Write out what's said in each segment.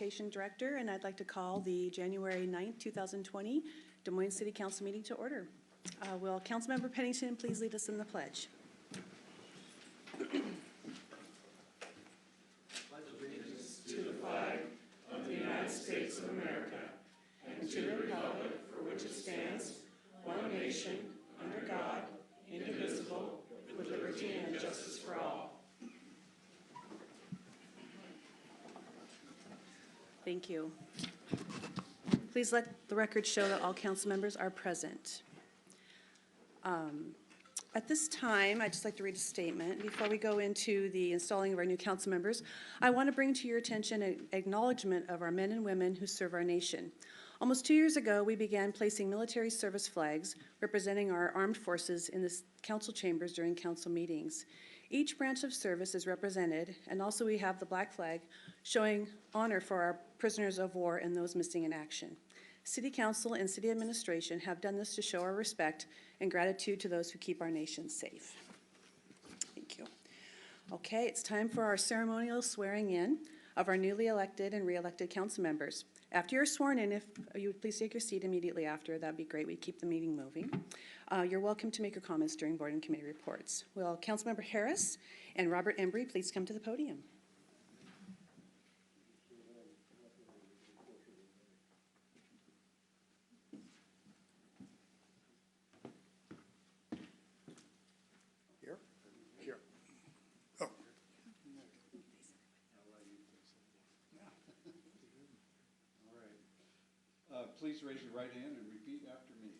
Education Director, and I'd like to call the January 9th, 2020 Des Moines City Council meeting to order. Will Councilmember Pennington please lead us in the pledge? To the flag of the United States of America and to the republic for which it stands, one nation, under God, indivisible, with liberty and justice for all. Thank you. Please let the record show that all council members are present. At this time, I'd just like to read a statement. Before we go into the installing of our new council members, I want to bring to your attention an acknowledgement of our men and women who serve our nation. Almost 2 years ago, we began placing military service flags representing our armed forces in the council chambers during council meetings. Each branch of service is represented, and also we have the black flag showing honor for our prisoners of war and those missing in action. City Council and City Administration have done this to show our respect and gratitude to those who keep our nation safe. Thank you. Okay, it's time for our ceremonial swearing in of our newly elected and re-elected council members. After you're sworn in, if you would please take your seat immediately after, that'd be great. We'd keep the meeting moving. You're welcome to make your comments during board and committee reports. Will Councilmember Harris and Robert Embry please come to the podium? Here. Oh. All right. Please raise your right hand and repeat after me.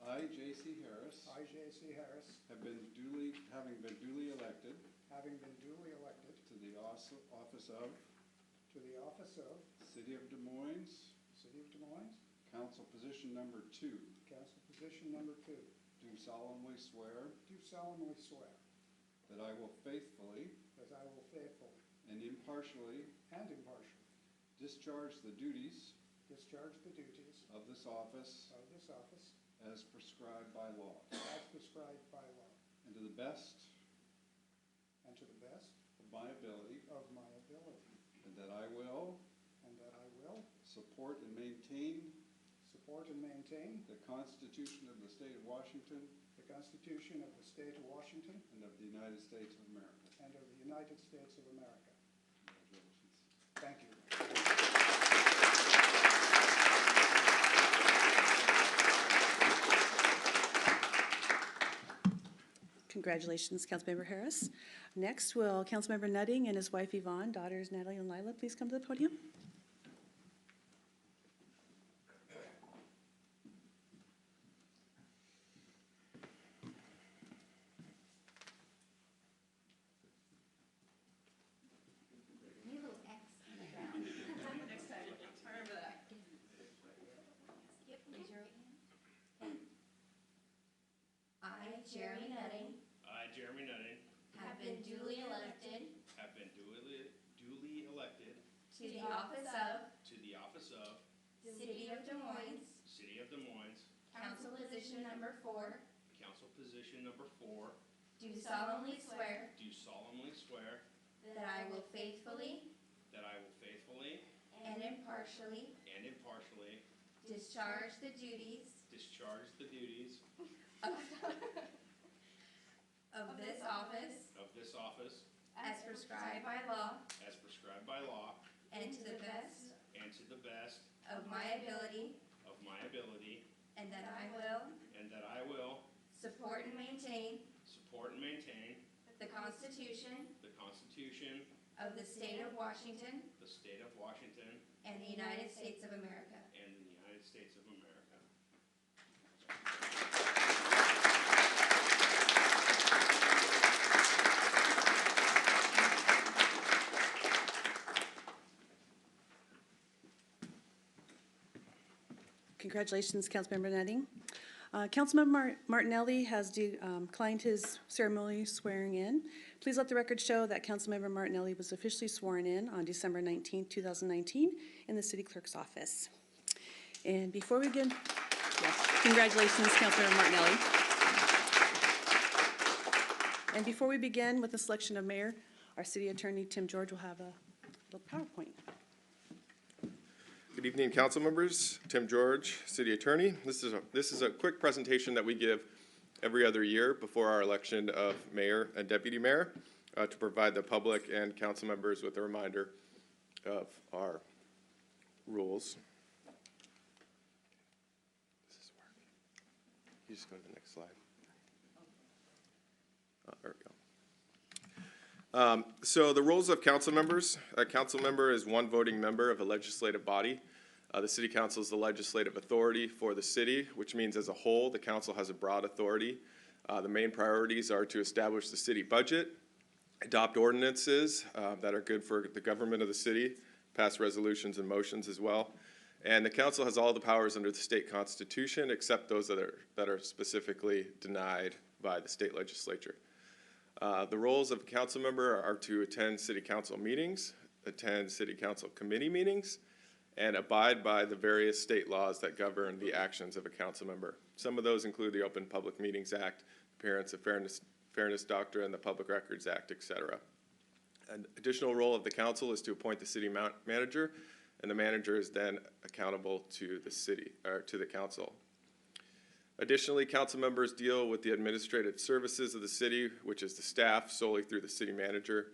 I, J.C. Harris, I, J.C. Harris, having been duly elected to the office of City of Des Moines, Council position number 2, do solemnly swear that I will faithfully and impartially discharge the duties of this office as prescribed by law, and to the best of my ability, and that I will support and maintain the Constitution of the State of Washington the Constitution of the State of Washington and of the United States of America. and of the United States of America. Congratulations. Thank you. Congratulations, Councilmember Harris. Next, will Councilmember Nutting and his wife Yvonne, daughters Natalie and Lila, please come to the podium? Jeremy Nutting, I, Jeremy Nutting, have been duly elected to the office of the office of City of Des Moines, Council position number 4, do solemnly swear that I will faithfully and impartially discharge the duties of this office as prescribed by law and to the best of my ability, and that I will support and maintain the Constitution of the State of Washington and the United States of America. Congratulations, Councilmember Nutting. Councilmember Martinelli has declined his ceremony swearing in. Please let the record show that Councilmember Martinelli was officially sworn in on December 19, 2019 in the City Clerk's office. And before we begin, yes, congratulations, Councilmember Martinelli. And before we begin with the selection of mayor, our City Attorney, Tim George, will have a little PowerPoint. Good evening, council members. Tim George, City Attorney. This is a quick presentation that we give every other year before our election of mayor and deputy mayor to provide the public and council members with a reminder of our rules. Does this work? You just go to the next slide. There we go. So the roles of council members. A council member is one voting member of a legislative body. The city council is the legislative authority for the city, which means as a whole, the council has a broad authority. The main priorities are to establish the city budget, adopt ordinances that are good for the government of the city, pass resolutions and motions as well. And the council has all the powers under the state constitution except those that are specifically denied by the state legislature. The roles of a council member are to attend city council meetings, attend city council committee meetings, and abide by the various state laws that govern the actions of a council member. Some of those include the Open Public Meetings Act, Appearance of Fairness Doctrine, the Public Records Act, etc. An additional role of the council is to appoint the city manager, and the manager is then accountable to the city, or to the council. Additionally, council members deal with the administrative services of the city, which is the staff solely through the city manager,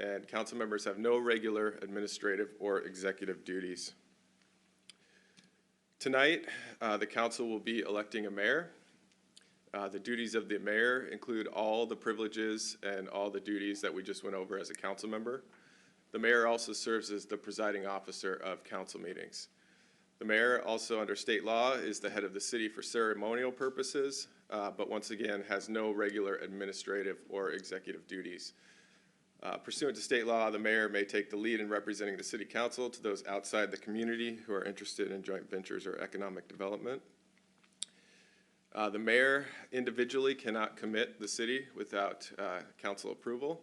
and council members have no regular administrative or executive duties. Tonight, the council will be electing a mayor. The duties of the mayor include all the privileges and all the duties that we just went over as a council member. The mayor also serves as the presiding officer of council meetings. The mayor also under state law is the head of the city for ceremonial purposes, but once again has no regular administrative or executive duties. Pursuant to state law, the mayor may take the lead in representing the city council to those outside the community who are interested in joint ventures or economic development. The mayor individually cannot commit the city without council approval.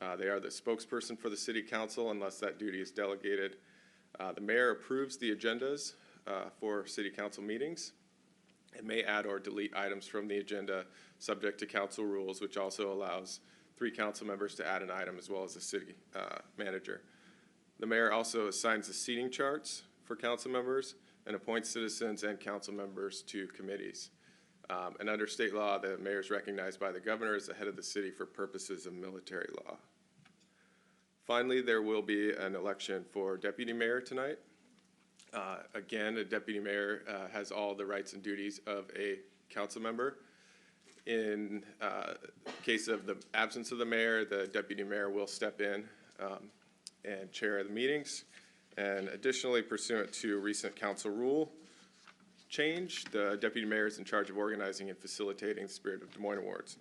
They are the spokesperson for the city council unless that duty is delegated. The mayor approves the agendas for city council meetings and may add or delete items from the agenda subject to council rules, which also allows 3 council members to add an item as well as the city manager. The mayor also assigns the seating charts for council members and appoints citizens and council members to committees. And under state law, the mayor is recognized by the governor as the head of the city for purposes of military law. Finally, there will be an election for deputy mayor tonight. Again, a deputy mayor has all the rights and duties of a council member. In case of the absence of the mayor, the deputy mayor will step in and chair the meetings. And additionally, pursuant to recent council rule change, the deputy mayor is in charge of organizing and facilitating the Spirit of Des Moines Awards.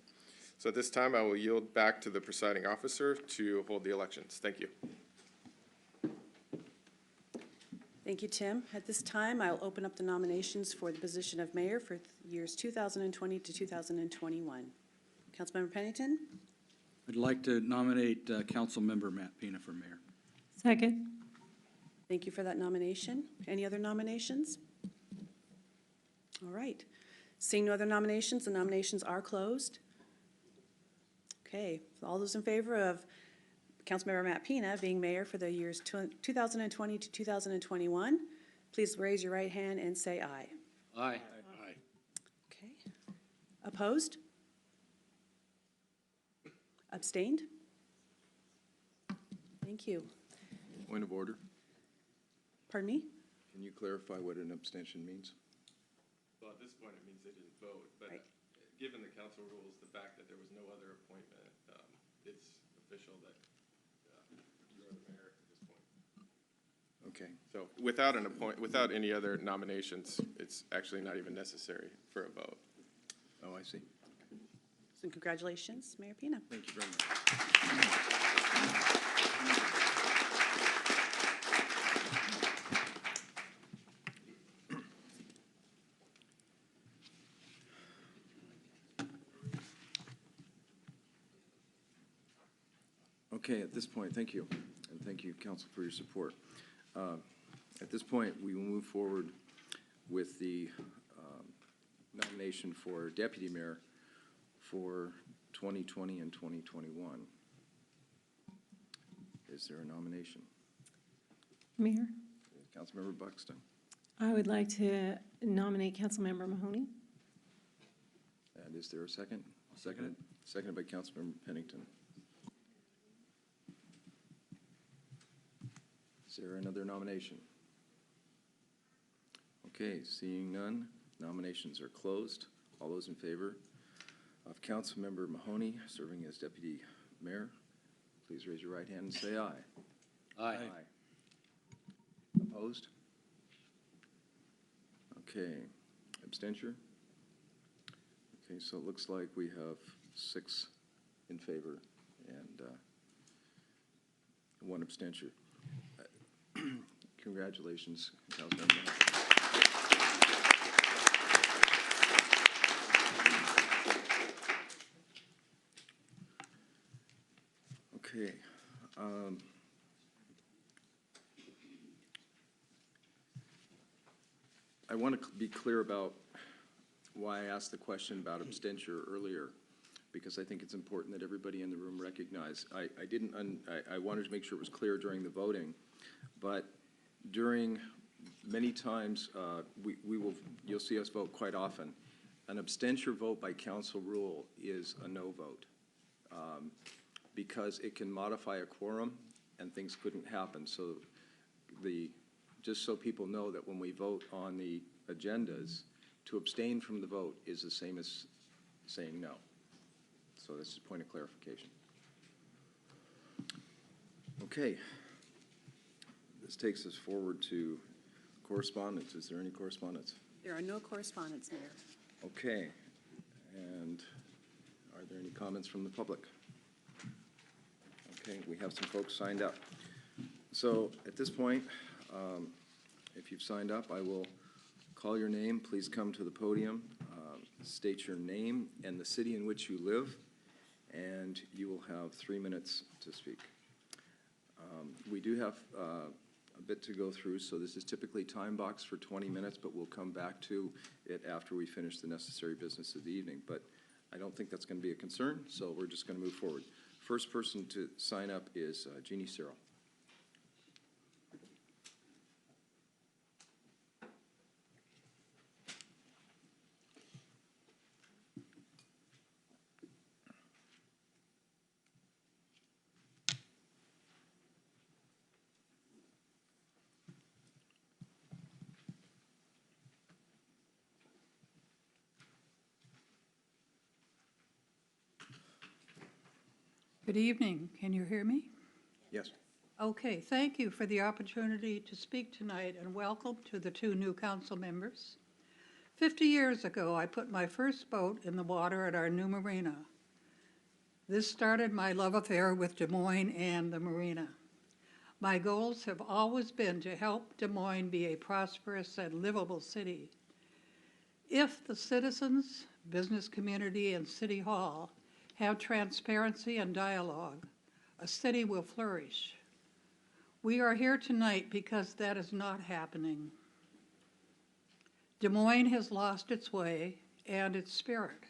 So at this time, I will yield back to the presiding officer to hold the elections. Thank you. Thank you, Tim. At this time, I'll open up the nominations for the position of mayor for years 2020 to 2021. Councilmember Pennington? I'd like to nominate Councilmember Matt Pina for mayor. Second. Thank you for that nomination. Any other nominations? All right. Seeing no other nominations, the nominations are closed. Okay, so all those in favor of Councilmember Matt Pina being mayor for the years 2020 to 2021, please raise your right hand and say aye. Aye. Okay. Opposed? Abstained? Thank you. Point of order. Pardon me? Can you clarify what an abstention means? Well, at this point, it means they didn't vote, but Right. Given the council rules, the fact that there was no other appointment, it's official that you are the mayor at this point. Okay. So without any other nominations, it's actually not even necessary for a vote. Oh, I see. So congratulations, Mayor Pina. Thank you very much. Okay, at this point, thank you, and thank you, council, for your support. At this point, we will move forward with the nomination for deputy mayor for 2020 and 2021. Is there a nomination? Mayor? Councilmember Buxton. I would like to nominate Councilmember Mahoney. And is there a second? Seconded by Councilmember Pennington. Is there another nomination? Okay, seeing none, nominations are closed. All those in favor of Councilmember Mahoney serving as Deputy Mayor, please raise your right hand and say aye. Aye. Opposed? Okay, abstention? Okay, so it looks like we have 6 in favor and 1 abstention. Congratulations, Councilmember. Okay. I want to be clear about why I asked the question about abstention earlier, because I think it's important that everybody in the room recognize. I wanted to make sure it was clear during the voting, but during many times, you'll see us vote quite often. An abstention vote by council rule is a no vote, because it can modify a quorum and things couldn't happen. So just so people know that when we vote on the agendas, to abstain from the vote is the same as saying no. So this is a point of clarification. Okay. This takes us forward to correspondence. Is there any correspondence? There are no correspondence, Mayor. Okay. And are there any comments from the public? Okay, we have some folks signed up. So at this point, if you've signed up, I will call your name. Please come to the podium, state your name and the city in which you live, and you will have 3 minutes to speak. We do have a bit to go through, so this is typically time boxed for 20 minutes, but we'll come back to it after we finish the necessary business of the evening. But I don't think that's going to be a concern, so we're just going to move forward. First person to sign up is Jeannie Searle. Good evening. Can you hear me? Yes. Okay, thank you for the opportunity to speak tonight, and welcome to the 2 new council members. 50 years ago, I put my first boat in the water at our new marina. This started my love affair with Des Moines and the marina. My goals have always been to help Des Moines be a prosperous and livable city. If the citizens, business community, and City Hall have transparency and dialogue, a city will flourish. We are here tonight because that is not happening. Des Moines has lost its way and its spirit.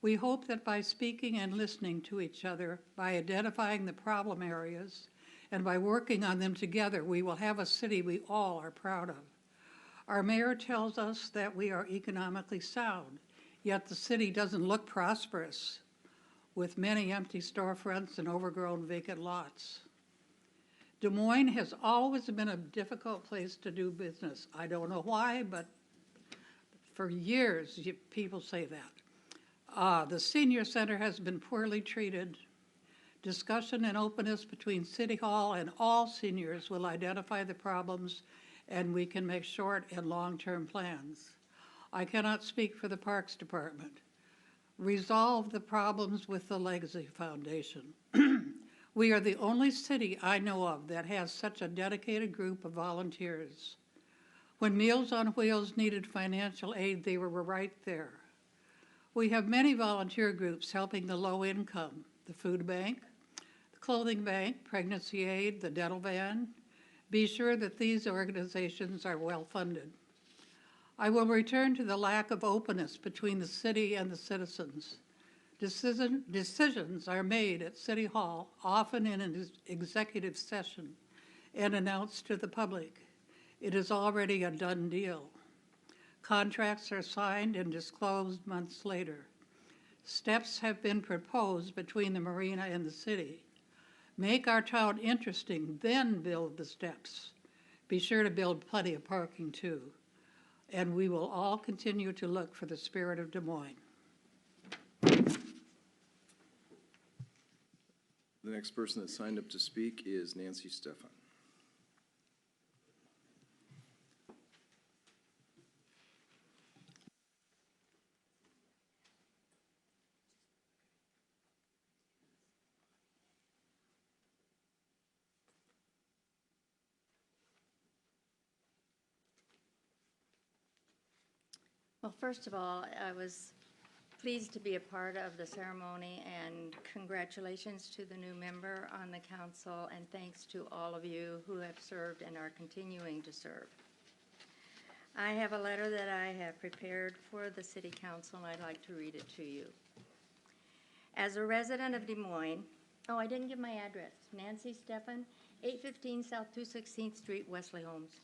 We hope that by speaking and listening to each other, by identifying the problem areas, and by working on them together, we will have a city we all are proud of. Our mayor tells us that we are economically sound, yet the city doesn't look prosperous, with many empty storefronts and overgrown vacant lots. Des Moines has always been a difficult place to do business. I don't know why, but for years people say that. The senior center has been poorly treated. Discussion and openness between City Hall and all seniors will identify the problems, and we can make short and long-term plans. I cannot speak for the Parks Department. Resolve the problems with the Legacy Foundation. We are the only city I know of that has such a dedicated group of volunteers. When Meals on Wheels needed financial aid, they were right there. We have many volunteer groups helping the low income, the food bank, the clothing bank, pregnancy aid, the dental van. Be sure that these organizations are well funded. I will return to the lack of openness between the city and the citizens. Decisions are made at City Hall, often in an executive session, and announced to the public. It is already a done deal. Contracts are signed and disclosed months later. Steps have been proposed between the marina and the city. Make our town interesting, then build the steps. Be sure to build plenty of parking too. And we will all continue to look for the spirit of Des Moines. The next person that signed up to speak is Nancy Stephan. Well, first of all, I was pleased to be a part of the ceremony, and congratulations to the new member on the council, and thanks to all of you who have served and are continuing to serve. I have a letter that I have prepared for the City Council, and I'd like to read it to you. As a resident of Des Moines, oh, I didn't give my address, Nancy Stephan, 815 South 216th Street, Wesley Homes.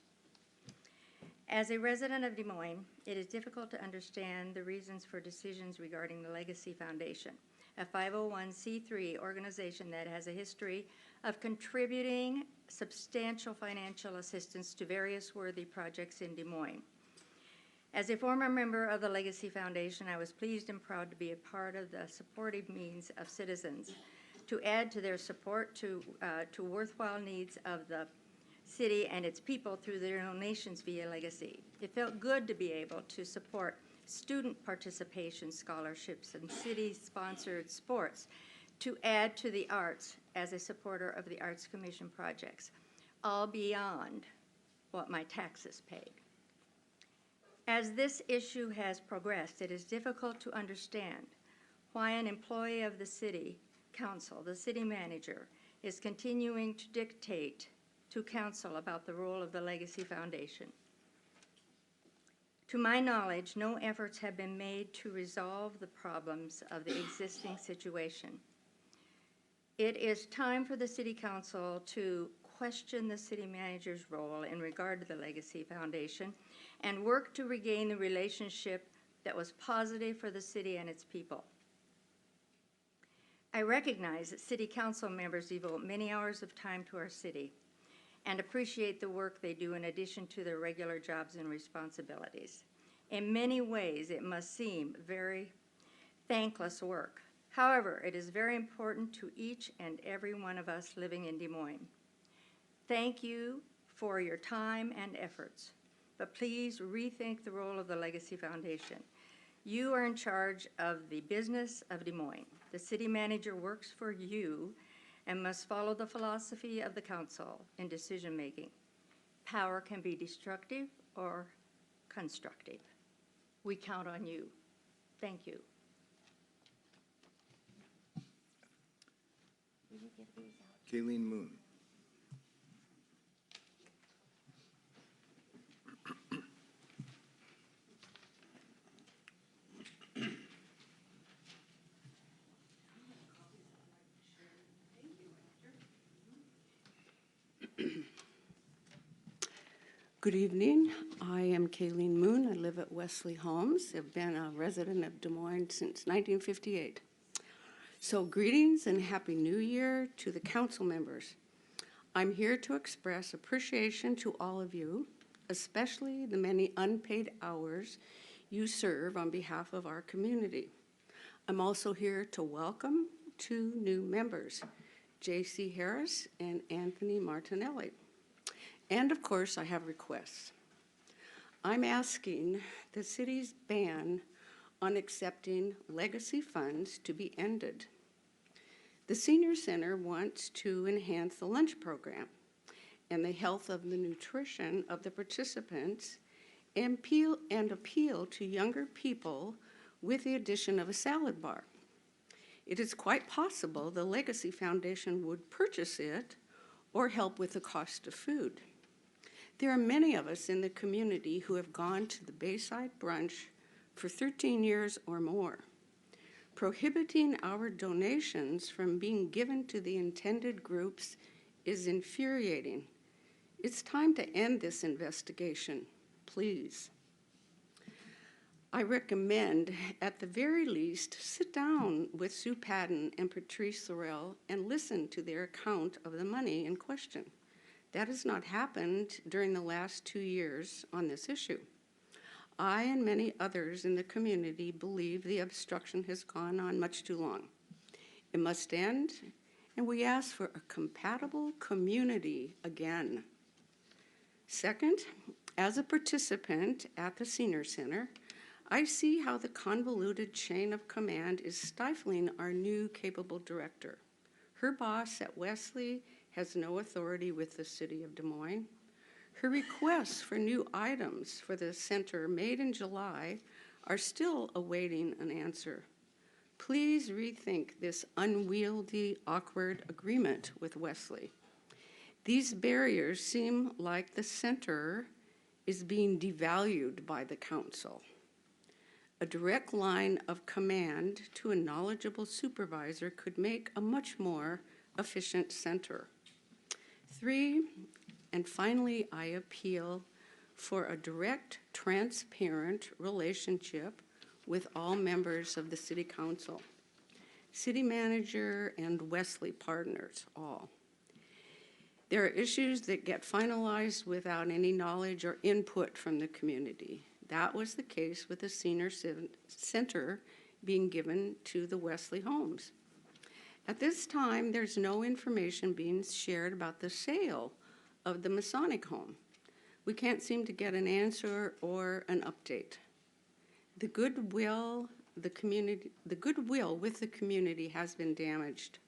As a resident of Des Moines, it is difficult to understand the reasons for decisions regarding the Legacy Foundation, a 501c3 organization that has a history of contributing substantial financial assistance to various worthy projects in Des Moines. As a former member of the Legacy Foundation, I was pleased and proud to be a part of the supportive means of citizens to add to their support to worthwhile needs of the city and its people through their donations via Legacy. It felt good to be able to support student participation scholarships and city-sponsored sports to add to the arts as a supporter of the Arts Commission projects, all beyond what my taxes paid. As this issue has progressed, it is difficult to understand why an employee of the city council, the city manager, is continuing to dictate to council about the role of the Legacy Foundation. To my knowledge, no efforts have been made to resolve the problems of the existing situation. It is time for the City Council to question the city manager's role in regard to the Legacy Foundation and work to regain the relationship that was positive for the city and its people. I recognize that City Council members devote many hours of time to our city and appreciate the work they do in addition to their regular jobs and responsibilities. In many ways, it must seem very thankless work. However, it is very important to each and every one of us living in Des Moines. Thank you for your time and efforts, but please rethink the role of the Legacy Foundation. You are in charge of the business of Des Moines. The city manager works for you and must follow the philosophy of the council in decision-making. Power can be destructive or constructive. We count on you. Thank you. Kayleen Moon. Good evening. I am Kayleen Moon. I live at Wesley Homes. I've been a resident of Des Moines since 1958. So greetings and Happy New Year to the council members. I'm here to express appreciation to all of you, especially the many unpaid hours you serve on behalf of our community. I'm also here to welcome two new members, J.C. Harris and Anthony Martinelli. And of course, I have requests. I'm asking the city's ban on accepting legacy funds to be ended. The Senior Center wants to enhance the lunch program and the health of the nutrition of the participants and appeal to younger people with the addition of a salad bar. It is quite possible the Legacy Foundation would purchase it or help with the cost of food. There are many of us in the community who have gone to the Bayside Brunch for 13 years or more. Prohibiting our donations from being given to the intended groups is infuriating It's time to end this investigation, please. I recommend, at the very least, sit down with Sue Patton and Patrice Sorrell and listen to their account of the money in question. That has not happened during the last 2 years on this issue. I and many others in the community believe the obstruction has gone on much too long. It must end, and we ask for a compatible community again. Second, as a participant at the Senior Center, I see how the convoluted chain of command is stifling our new capable director. Her boss at Wesley has no authority with the City of Des Moines. Her requests for new items for the center made in July are still awaiting an answer. Please rethink this unwieldy, awkward agreement with Wesley. These barriers seem like the center is being devalued by the council. A direct line of command to a knowledgeable supervisor could make a much more efficient center. 3, and finally, I appeal for a direct, transparent relationship with all members of the City Council, City Manager, and Wesley partners, all. There are issues that get finalized without any knowledge or input from the community. That was the case with the Senior Center being given to the Wesley homes. At this time, there's no information being shared about the sale of the Masonic home. We can't seem to get an answer or an update. The goodwill with the community has been damaged.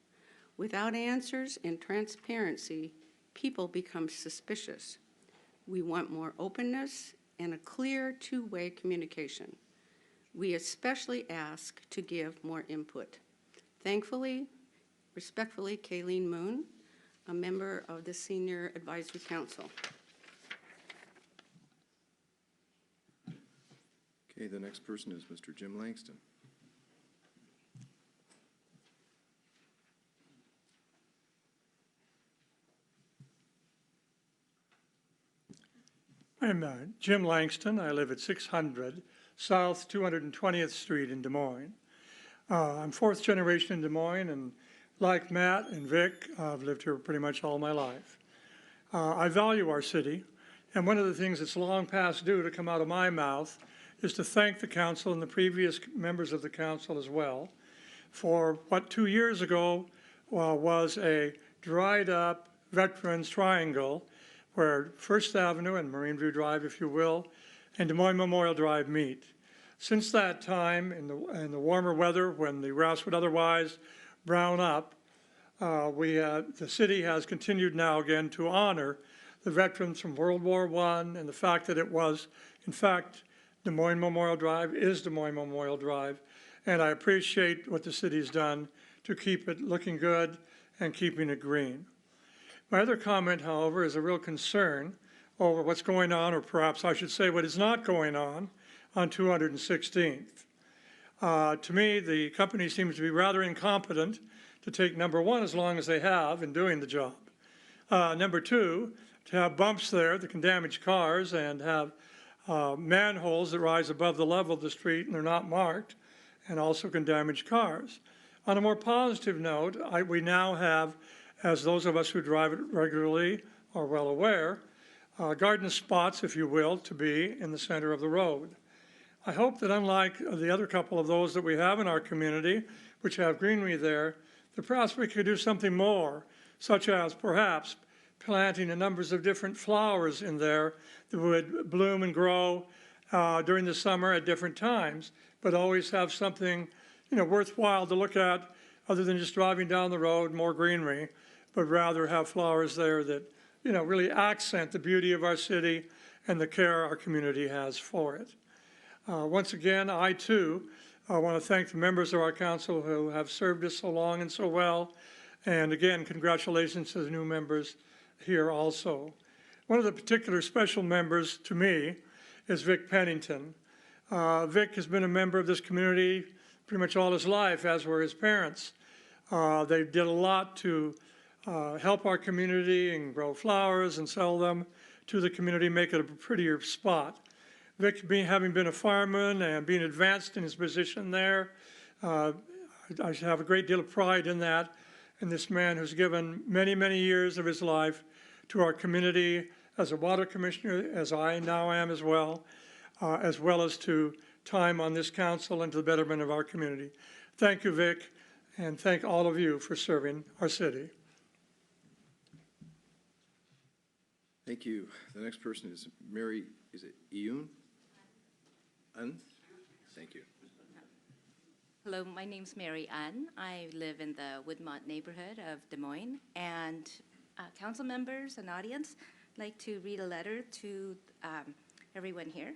Without answers and transparency, people become suspicious. We want more openness and a clear two-way communication. We especially ask to give more input. Thankfully, respectfully, Kayleen Moon, a member of the Senior Advisory Council. Okay, the next person is Mr. Jim Langston. I'm Jim Langston. I live at 600 South 220th Street in Des Moines. I'm fourth generation in Des Moines, and like Matt and Vic, I've lived here pretty much all my life. I value our city, and one of the things that's long past due to come out of my mouth is to thank the council and the previous members of the council as well for what 2 years ago was a dried up Veterans Triangle where First Avenue and Marine View Drive, if you will, and Des Moines Memorial Drive meet. Since that time, in the warmer weather, when the grass would otherwise brown up, the city has continued now again to honor the veterans from World War I, and the fact that it was, in fact, Des Moines Memorial Drive is Des Moines Memorial Drive, and I appreciate what the city's done to keep it looking good and keeping it green. My other comment, however, is a real concern over what's going on, or perhaps I should say what is not going on 216th. To me, the company seems to be rather incompetent to take number one as long as they have in doing the job. Number two, to have bumps there that can damage cars and have manholes that rise above the level of the street and they're not marked and also can damage cars. On a more positive note, we now have, as those of us who drive it regularly are well aware, garden spots, if you will, to be in the center of the road. I hope that unlike the other couple of those that we have in our community, which have greenery there, that perhaps we could do something more, such as perhaps planting a number of different flowers in there that would bloom and grow during the summer at different times, but always have something, worthwhile to look at other than just driving down the road, more greenery, but rather have flowers there that, really accent the beauty of our city and the care our community has for it. Once again, I too want to thank the members of our council who have served us so long and so well. And again, congratulations to the new members here also. One of the particular special members to me is Vic Pennington. Vic has been a member of this community pretty much all his life, as were his parents. They did a lot to help our community and grow flowers and sell them to the community, make it a prettier spot. Vic, having been a fireman and being advanced in his position there, I have a great deal of pride in that. And this man who's given many, many years of his life to our community as a water commissioner, as I now am as well as to time on this council and to the betterment of our community. Thank you, Vic, and thank all of you for serving our city. Thank you. The next person is Mary, is it Iyun? Thank you. Hello, my name's Mary Ann. I live in the Woodmont neighborhood of Des Moines. And council members and audience, I'd like to read a letter to everyone here.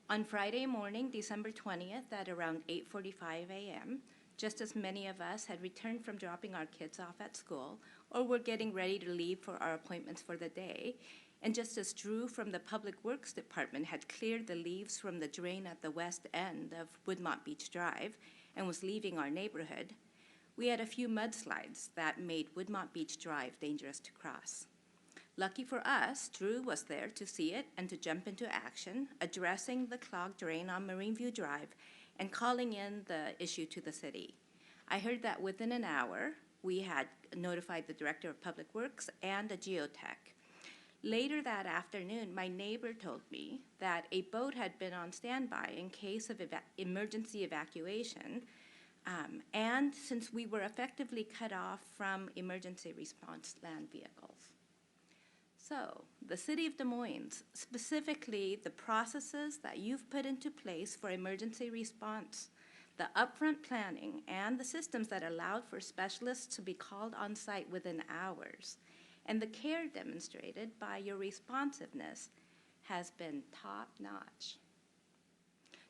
On Friday morning, December 20th at around 8:45 a.m., just as many of us had returned from dropping our kids off at school or were getting ready to leave for our appointments for the day, and just as Drew from the Public Works Department had cleared the leaves from the drain at the west end of Woodmont Beach Drive and was leaving our neighborhood, we had a few mudslides that made Woodmont Beach Drive dangerous to cross. Lucky for us, Drew was there to see it and to jump into action, addressing the clogged drain on Marine View Drive and calling in the issue to the city. I heard that within an hour, we had notified the Director of Public Works and a geotech. Later that afternoon, my neighbor told me that a boat had been on standby in case of emergency evacuation, and since we were effectively cut off from emergency response land vehicles. So, the City of Des Moines, specifically the processes that you've put into place for emergency response, the upfront planning, and the systems that allowed for specialists to be called on site within hours, and the care demonstrated by your responsiveness has been top-notch.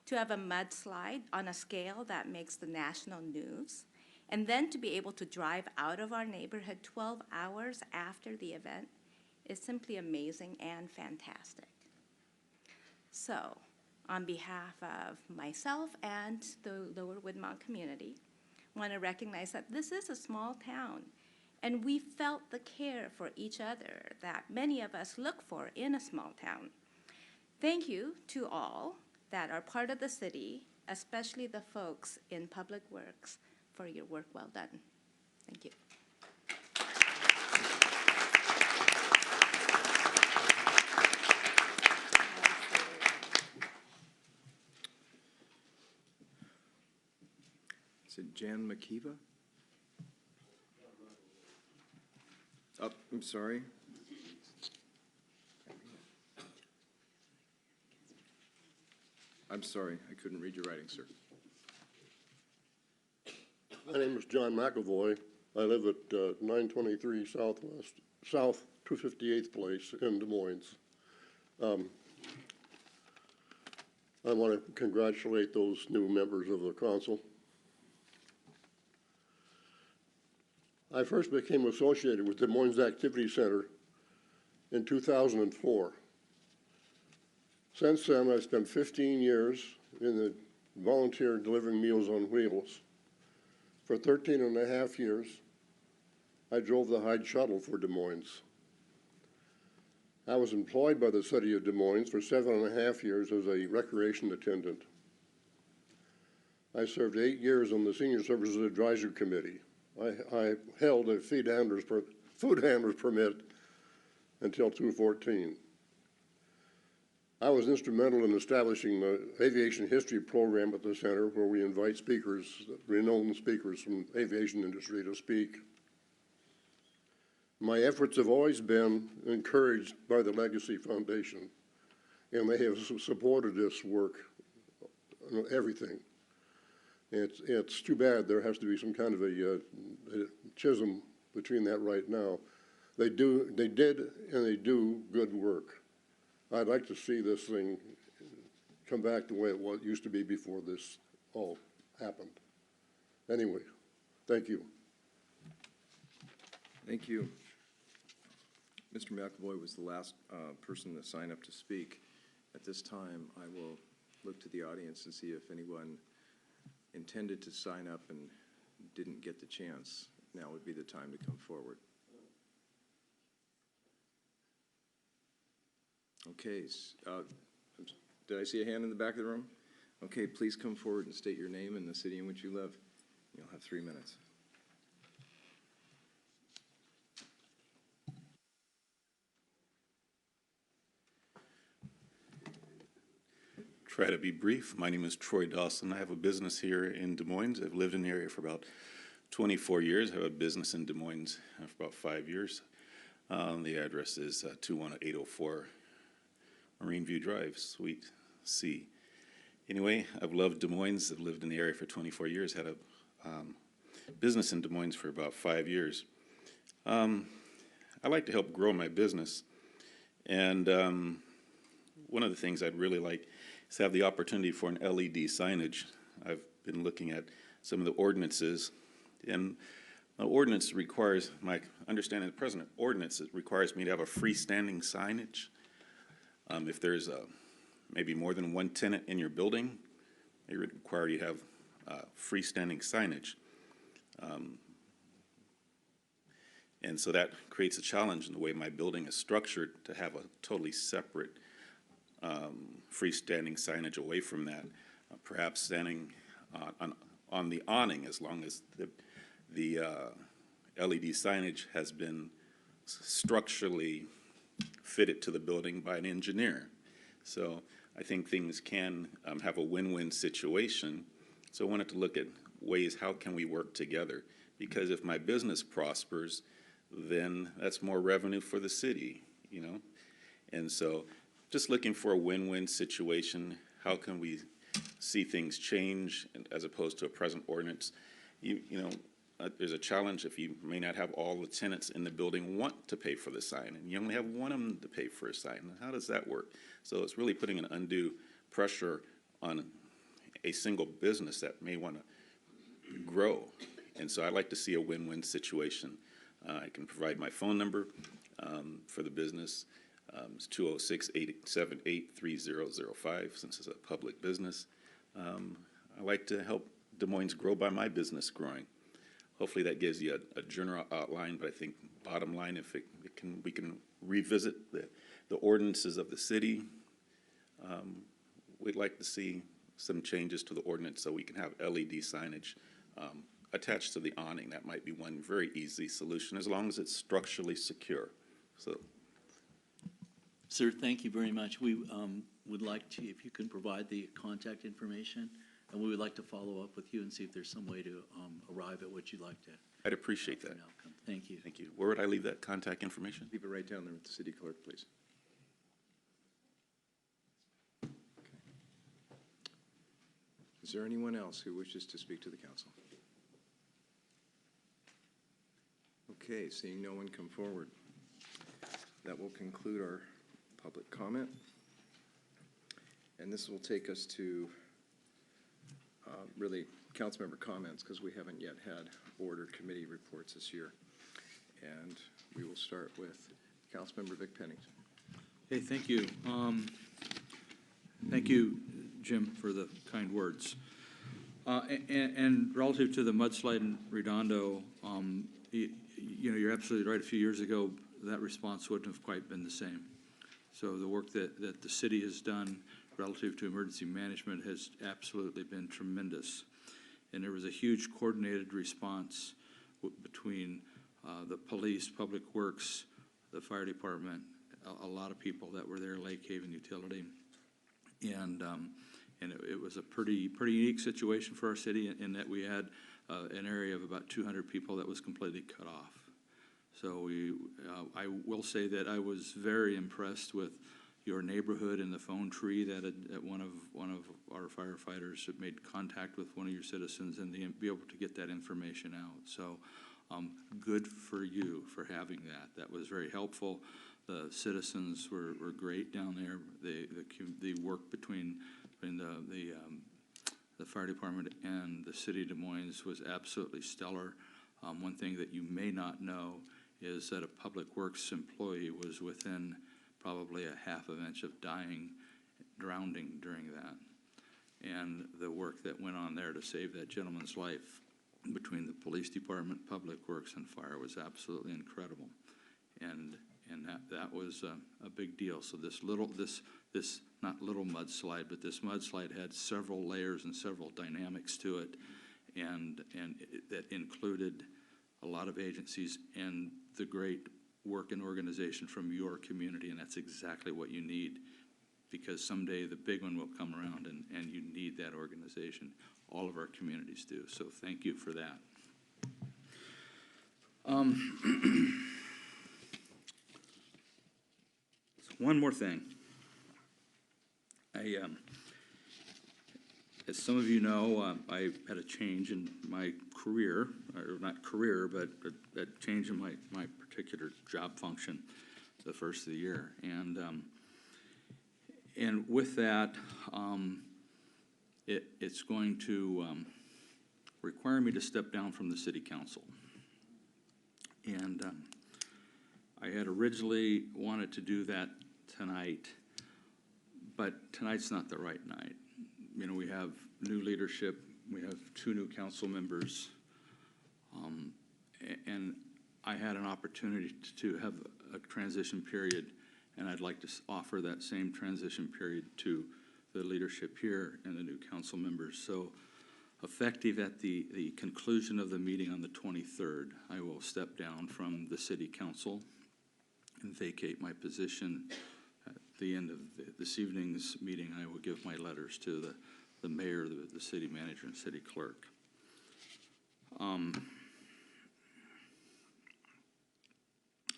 To have a mudslide on a scale that makes the national news, and then to be able to drive out of our neighborhood 12 hours after the event is simply amazing and fantastic. So, on behalf of myself and the Lower Woodmont community, I want to recognize that this is a small town, and we felt the care for each other that many of us look for in a small town. Thank you to all that are part of the city, especially the folks in Public Works, for your work well done. Thank you. Is it Jan McKeeva? Oh, I'm sorry. I'm sorry, I couldn't read your writing, sir. My name is John McAvoy. I live at 923 South 258th Place in Des Moines. I want to congratulate those new members of the council. I first became associated with Des Moines Activity Center in 2004. Since then, I've spent 15 years in the volunteer delivering Meals on Wheels. For 13 and a half years, I drove the Hyde Shuttle for Des Moines. I was employed by the city of Des Moines for 7.5 years as a recreation attendant. I served 8 years on the Senior Services Advisory Committee. I held a food handler's permit until 2014. I was instrumental in establishing the aviation history program at the center, where we invite speakers, renowned speakers from the aviation industry to speak. My efforts have always been encouraged by the Legacy Foundation, and they have supported this work, everything. It's too bad there has to be some kind of a schism between that right now. They did, and they do good work. I'd like to see this thing come back the way it used to be before this all happened. Anyway, thank you. Thank you. Mr. McAvoy was the last person to sign up to speak. At this time, I will look to the audience and see if anyone intended to sign up and didn't get the chance. Now would be the time to come forward. Okay, did I see a hand in the back of the room? Okay, please come forward and state your name and the city in which you live. You'll have 3 minutes. Try to be brief. My name is Troy Dawson. I have a business here in Des Moines. I've lived in the area for about 24 years. I have a business in Des Moines for about 5 years. The address is 21804 Marine View Drive, Suite C. Anyway, I've loved Des Moines. I've lived in the area for 24 years. Had a business in Des Moines for about 5 years. I like to help grow my business. And one of the things I'd really like is to have the opportunity for an LED signage. I've been looking at some of the ordinances, and the ordinance requires, my understanding of the present ordinance, it requires me to have a freestanding signage. If there's maybe more than one tenant in your building, they require you to have freestanding signage. And so that creates a challenge in the way my building is structured to have a totally separate freestanding signage away from that, perhaps standing on the awning, as long as the LED signage has been structurally fitted to the building by an engineer. So I think things can have a win-win situation. So I wanted to look at ways, how can we work together? Because if my business prospers, then that's more revenue for the city, you know? And so just looking for a win-win situation. How can we see things change as opposed to a present ordinance? There's a challenge if you may not have all the tenants in the building want to pay for the sign, and you only have one of them to pay for a sign. How does that work? So it's really putting an undue pressure on a single business that may want to grow. And so I'd like to see a win-win situation. I can provide my phone number for the business. It's 206-878-3005, since it's a public business. I like to help Des Moines grow by my business growing. Hopefully that gives you a general outline, but I think bottom line, if we can revisit the ordinances of the city. We'd like to see some changes to the ordinance so we can have LED signage attached to the awning. That might be one very easy solution, as long as it's structurally secure. So. Sir, thank you very much. We would like to, if you can provide the contact information, and we would like to follow up with you and see if there's some way to arrive at what you'd like to. I'd appreciate that. Thank you. Thank you. Where would I leave that contact information? Leave it right down there with the city clerk, please. Okay. Is there anyone else who wishes to speak to the council? Okay, seeing no one come forward, that will conclude our public comment. And this will take us to really council member comments, because we haven't yet had board or committee reports this year. And we will start with Councilmember Vic Pennington. Hey, thank you. Thank you, Jim, for the kind words. And relative to the mudslide in Redondo, you're absolutely right. A few years ago, that response wouldn't have quite been the same. So the work that the city has done relative to emergency management has absolutely been tremendous. And there was a huge coordinated response between the police, public works, the fire department, a lot of people that were there, Lake Haven Utility. And it was a pretty unique situation for our city in that we had an area of about 200 people that was completely cut off. So I will say that I was very impressed with your neighborhood and the phone tree that one of our firefighters had made contact with one of your citizens and be able to get that information out. So good for you for having that. That was very helpful. The citizens were great down there. The work between the fire department and the city of Des Moines was absolutely stellar. One thing that you may not know is that a public works employee was within probably a half of an inch of drowning during that. And the work that went on there to save that gentleman's life between the police department, public works, and fire was absolutely incredible. And and that was a big deal. So this not little mudslide, but this mudslide had several layers and several dynamics to it, and that included a lot of agencies and the great work and organization from your community, and that's exactly what you need, because someday the big one will come around, and you need that organization. All of our communities do, so thank you for that. One more thing. As some of you know, I had a change in my career, or not career, but a change in my particular job function the first of the year. And with that, it's going to require me to step down from the city council. And I had originally wanted to do that tonight, but tonight's not the right night. You know, we have new leadership, we have 2 new council members, and I had an opportunity to have a transition period, and I'd like to offer that same transition period to the leadership here and the new council members. So effective at the conclusion of the meeting on the 23rd, I will step down from the city council and vacate my position. At the end of this evening's meeting, I will give my letters to the mayor, the city manager, and city clerk.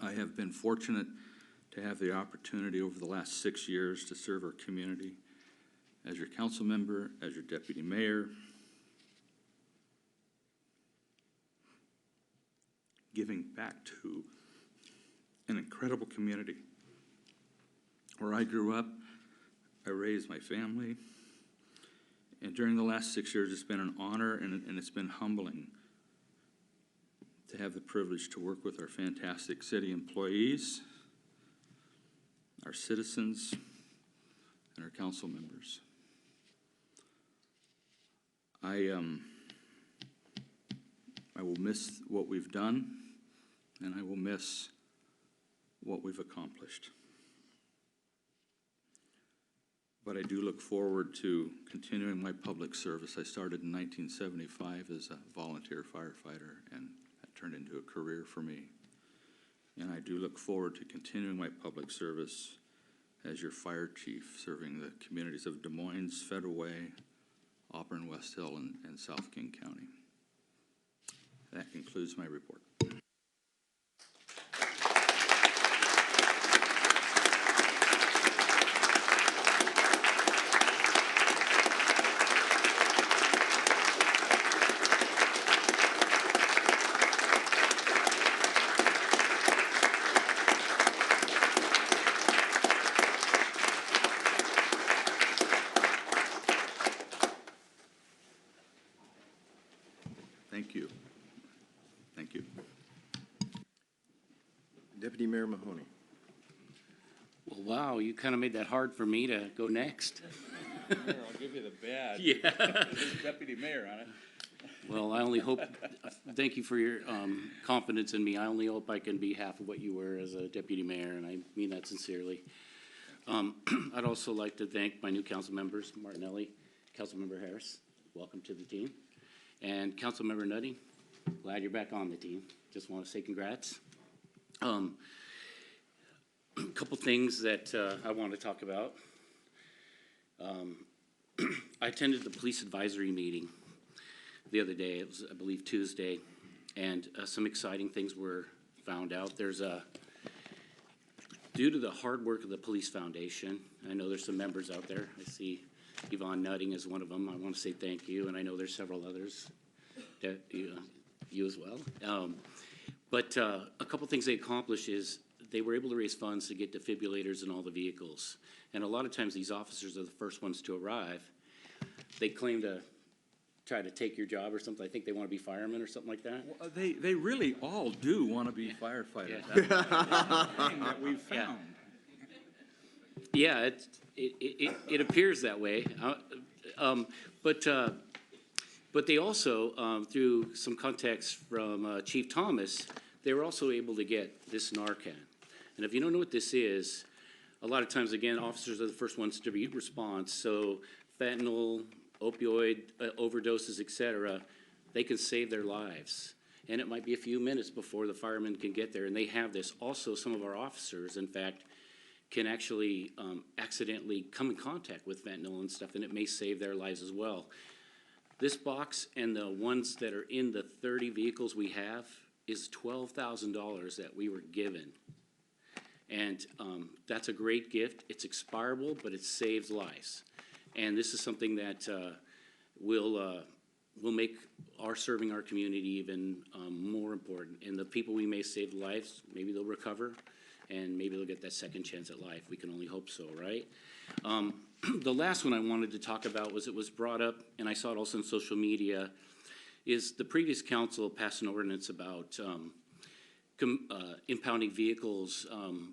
I have been fortunate to have the opportunity over the last 6 years to serve our community as your council member, as your deputy mayor, giving back to an incredible community where I grew up, I raised my family, and during the last 6 years, it's been an honor and it's been humbling to have the privilege to work with our fantastic city employees, our citizens, and our council members. I will miss what we've done, and I will miss what we've accomplished. But I do look forward to continuing my public service. I started in 1975 as a volunteer firefighter, and that turned into a career for me. And I do look forward to continuing my public service as your fire chief, serving the communities of Des Moines, Federal Way, Auburn, West Hill, and South King County. That concludes my report. Thank you. Thank you. Deputy Mayor Mahoney. Well, wow, you kind of made that hard for me to go next. Mayor, I'll give you the badge. Yeah. There's Deputy Mayor on it. Well, I only hope, thank you for your confidence in me. I only hope I can be half of what you were as a deputy mayor, and I mean that sincerely. I'd also like to thank my new council members, Martinelli, Councilmember Harris, welcome to the team. And Councilmember Nutty, glad you're back on the team. Just want to say congrats. A couple things that I want to talk about. I attended the police advisory meeting the other day. It was, I believe, Tuesday, and some exciting things were found out. There's due to the hard work of the Police Foundation, I know there's some members out there. I see Yvonne Nutting is one of them. I want to say thank you, and I know there's several others, that you as well. But a couple things they accomplished is they were able to raise funds to get defibrillators in all the vehicles. And a lot of times these officers are the first ones to arrive. They claim to try to take your job or something. I think they want to be firemen or something like that. Well, they really all do want to be firefighters. Yeah. That's the thing that we've found. Yeah, it appears that way. But they also, through some context from Chief Thomas, they were also able to get this Narcan. And if you don't know what this is, a lot of times, again, officers are the first ones to respond. So fentanyl, opioid overdoses, et cetera, they can save their lives. And it might be a few minutes before the firemen can get there, and they have this. Also, some of our officers, in fact, can actually accidentally come in contact with fentanyl and stuff, and it may save their lives as well. This box and the ones that are in the 30 vehicles we have is $12,000 that we were given. And that's a great gift. It's expirable, but it saves lives. And this is something that will make our serving our community even more important. And the people we may save lives, maybe they'll recover, and maybe they'll get that second chance at life. We can only hope so, right? The last one I wanted to talk about was, it was brought up, and I saw it also on social media, is the previous council passed an ordinance about impounding vehicles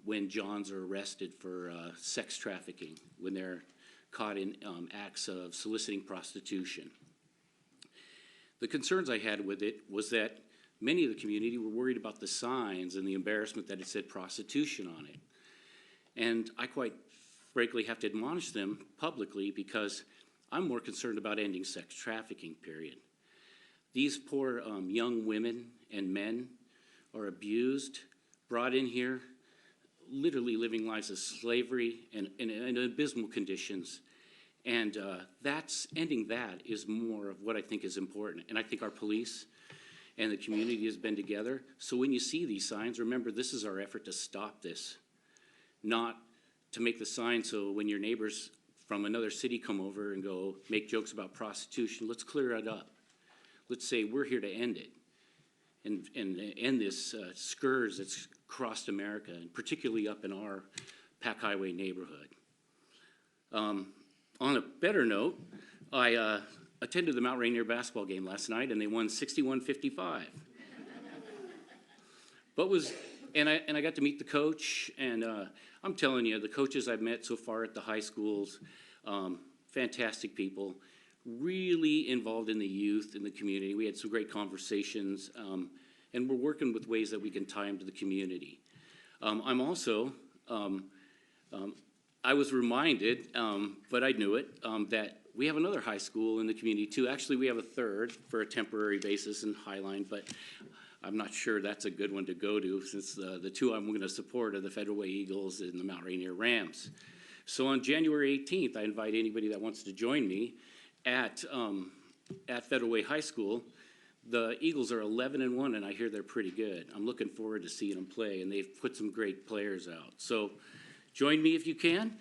when Johns are arrested for sex trafficking, when they're caught in acts of soliciting prostitution. The concerns I had with it was that many of the community were worried about the signs and the embarrassment that it said prostitution on it. And I quite frankly have to admonish them publicly, because I'm more concerned about ending sex trafficking, period. These poor young women and men are abused, brought in here, literally living lives of slavery and in abysmal conditions. And ending that is more of what I think is important. And I think our police and the community has been together. So when you see these signs, remember, this is our effort to stop this, not to make the sign so when your neighbors from another city come over and go make jokes about prostitution, let's clear it up. Let's say we're here to end it and end this scourge that's crossed America, and particularly up in our Pack Highway neighborhood. On a better note, I attended the Mount Rainier basketball game last night, and they won 61-55. And I got to meet the coach, and I'm telling you, the coaches I've met so far at the high schools, fantastic people, really involved in the youth in the community. We had some great conversations, and we're working with ways that we can tie them to the community. I'm also, I was reminded, but I knew it, that we have another high school in the community too. Actually, we have a third for a temporary basis in Highline, but I'm not sure that's a good one to go to, since the two I'm going to support are the Federal Way Eagles and the Mount Rainier Rams. So on January 18th, I invite anybody that wants to join me at Federal Way High School. The Eagles are 11-1, and I hear they're pretty good. I'm looking forward to seeing them play, and they've put some great players out. So join me if you can.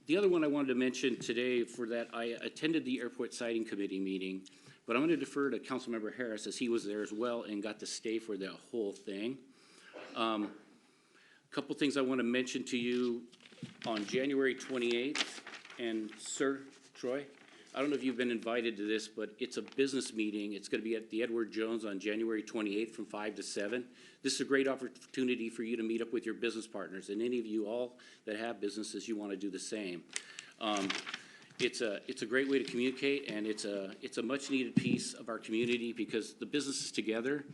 The other one I wanted to mention today, for that, I attended the Airport Siting Committee meeting, but I'm going to defer to Councilmember Harris, as he was there as well and got to stay for the whole thing. A couple things I want to mention to you on January 28th, and Sir Troy, I don't know if you've been invited to this, but it's a business meeting. It's going to be at the Edward Jones on January 28th from 5 to 7. This is a great opportunity for you to meet up with your business partners, and any of you all that have businesses, you want to do the same. It's a great way to communicate, and it's a much needed piece of our community, because the business is together,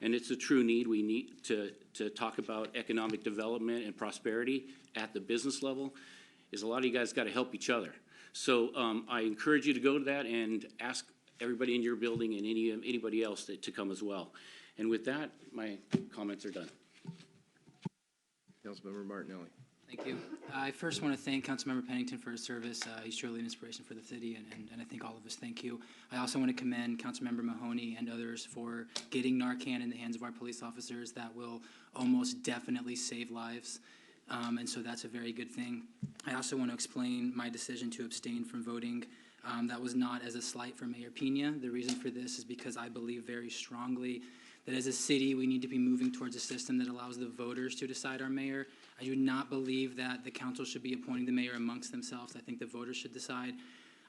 and it's a true need. We need to talk about economic development and prosperity at the business level. Is a lot of you guys got to help each other. So I encourage you to go to that and ask everybody in your building and anybody else to come as well. And with that, my comments are done. Councilmember Martinelli. Thank you. I first want to thank Councilmember Pennington for his service. He's truly an inspiration for the city, and I think all of us thank you. I also want to commend Councilmember Mahoney and others for getting Narcan in the hands of our police officers. That will almost definitely save lives. And so that's a very good thing. I also want to explain my decision to abstain from voting. That was not as a slight for Mayor Pena. The reason for this is because I believe very strongly that as a city, we need to be moving towards a system that allows the voters to decide our mayor. I do not believe that the council should be appointing the mayor amongst themselves. I think the voters should decide.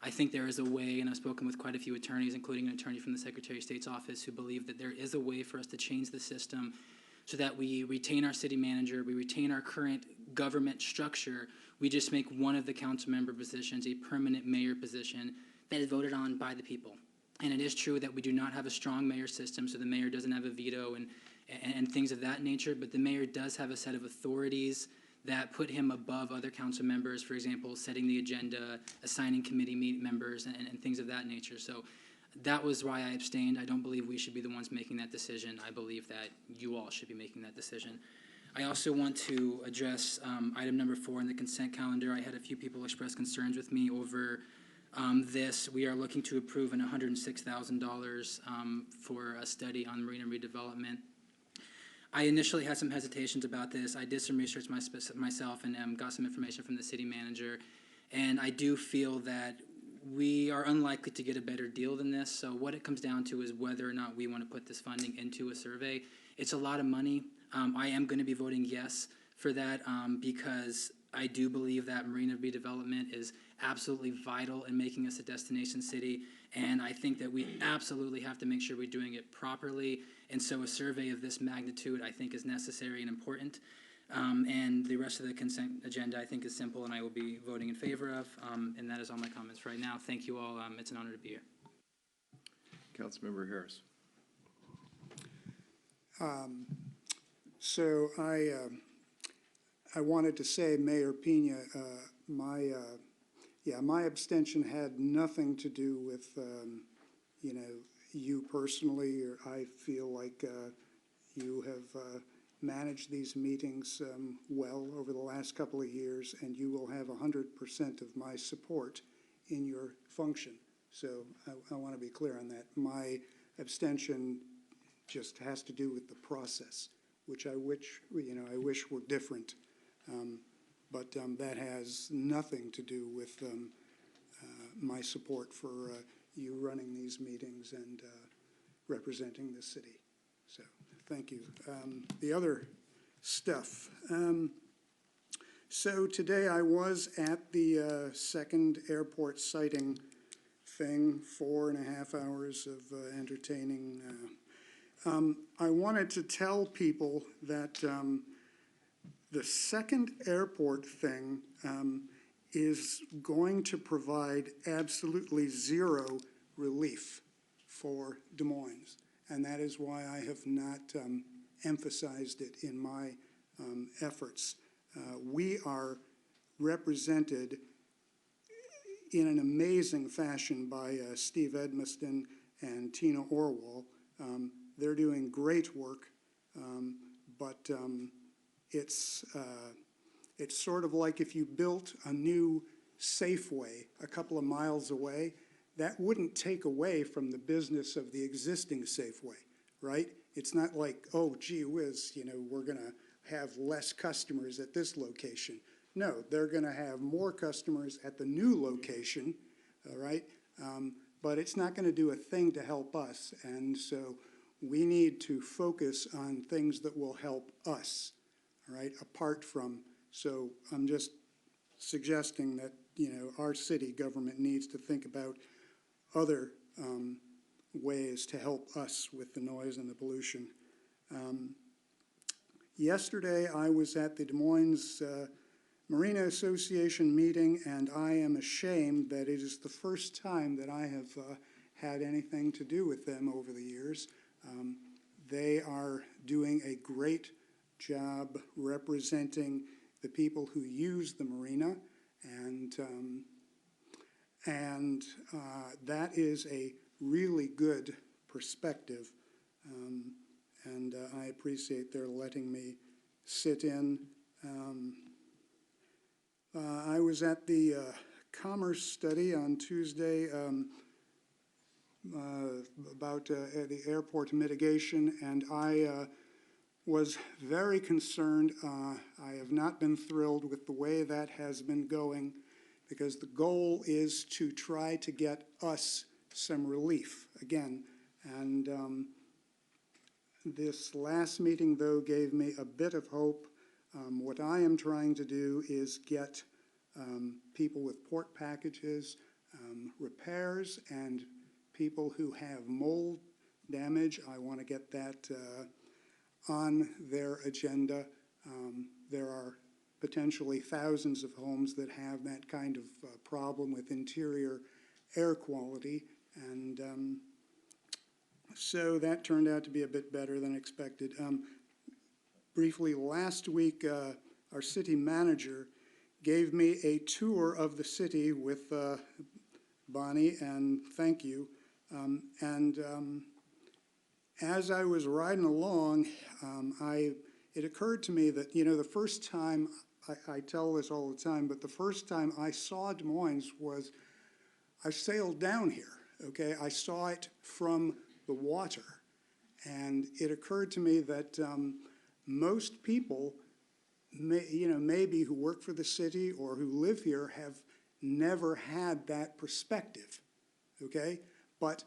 I think there is a way, and I've spoken with quite a few attorneys, including an attorney from the Secretary of State's office, who believe that there is a way for us to change the system so that we retain our city manager, we retain our current government structure, we just make one of the council member positions a permanent mayor position that is voted on by the people. And it is true that we do not have a strong mayor system, so the mayor doesn't have a veto and things of that nature, but the mayor does have a set of authorities that put him above other council members, for example, setting the agenda, assigning committee members, and things of that nature. So that was why I abstained. I don't believe we should be the ones making that decision. I believe that you all should be making that decision. I also want to address item number 4 in the consent calendar. I had a few people express concerns with me over this. We are looking to approve an $106,000 for a study on marina redevelopment. I initially had some hesitations about this. I did some research myself and got some information from the city manager. And I do feel that we are unlikely to get a better deal than this. So what it comes down to is whether or not we want to put this funding into a survey. It's a lot of money. I am going to be voting yes for that because I do believe that marina redevelopment is absolutely vital in making us a destination city. And I think that we absolutely have to make sure we're doing it properly. And so a survey of this magnitude, I think, is necessary and important. And the rest of the consent agenda, I think, is simple, and I will be voting in favor of. And that is all my comments right now. Thank you all. It's an honor to be here. Councilmember Harris. So I wanted to say, Mayor Pena, my abstention had nothing to do with, you personally, or I feel like you have managed these meetings well over the last couple of years, and you will have 100% of my support in your function. So I want to be clear on that. My abstention just has to do with the process, which I wish were different. But that has nothing to do with my support for you running these meetings and representing the city. So thank you. The other stuff. So today I was at the second airport sighting thing, 4.5 hours of entertaining. I wanted to tell people that the second airport thing is going to provide absolutely zero relief for Des Moines. And that is why I have not emphasized it in my efforts. We are represented in an amazing fashion by Steve Edmiston and Tina Orwell. They're doing great work, but it's sort of like if you built a new Safeway a couple of miles away, that wouldn't take away from the business of the existing Safeway, right? It's not like, oh, gee whiz, we're going to have less customers at this location. No, they're going to have more customers at the new location, all right? But it's not going to do a thing to help us, and so we need to focus on things that will help us, all right, apart from, so I'm just suggesting that, our city government needs to think about other ways to help us with the noise and the pollution. Yesterday, I was at the Des Moines Marina Association meeting, and I am ashamed that it is the first time that I have had anything to do with them over the years. They are doing a great job representing the people who use the marina, and that is a really good perspective, and I appreciate their letting me sit in. I was at the Commerce Study on Tuesday about the airport mitigation, and I was very concerned. I have not been thrilled with the way that has been going, because the goal is to try to get us some relief again. And this last meeting, though, gave me a bit of hope. What I am trying to do is get people with port packages, repairs, and people who have mold damage. I want to get that on their agenda. There are potentially thousands of homes that have that kind of problem with interior air quality, and So that turned out to be a bit better than expected. Briefly, last week, our city manager gave me a tour of the city with Bonnie, and thank you. As I was riding along, it occurred to me that, you know, the first time, I tell this all the time, but the first time I saw Des Moines was, I sailed down here, okay? I saw it from the water. And it occurred to me that most people, maybe who work for the city or who live here have never had that perspective, okay? But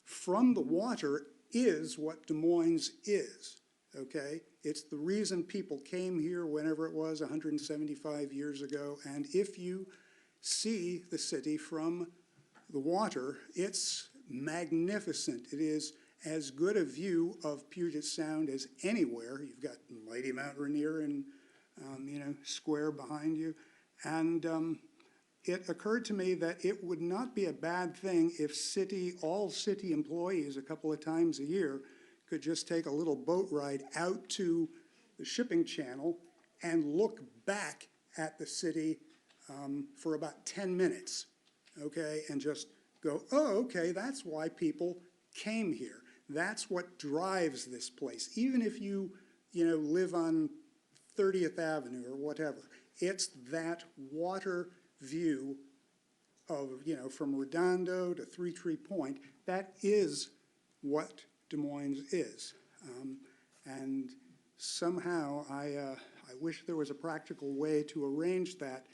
from the water is what Des Moines is, okay? It's the reason people came here whenever it was 175 years ago. And if you see the city from the water, it's magnificent. It is as good a view of Puget Sound as anywhere. You've got mighty Mount Rainier and, square behind you. And it occurred to me that it would not be a bad thing if all city employees a couple of times a year could just take a little boat ride out to the shipping channel and look back at the city for about 10 minutes, okay, and just go, oh, okay, that's why people came here. That's what drives this place. Even if you, live on 30th Avenue or whatever, it's that water view of, from Redondo to Three Tree Point. That is what Des Moines is. And somehow I wish there was a practical way to arrange that,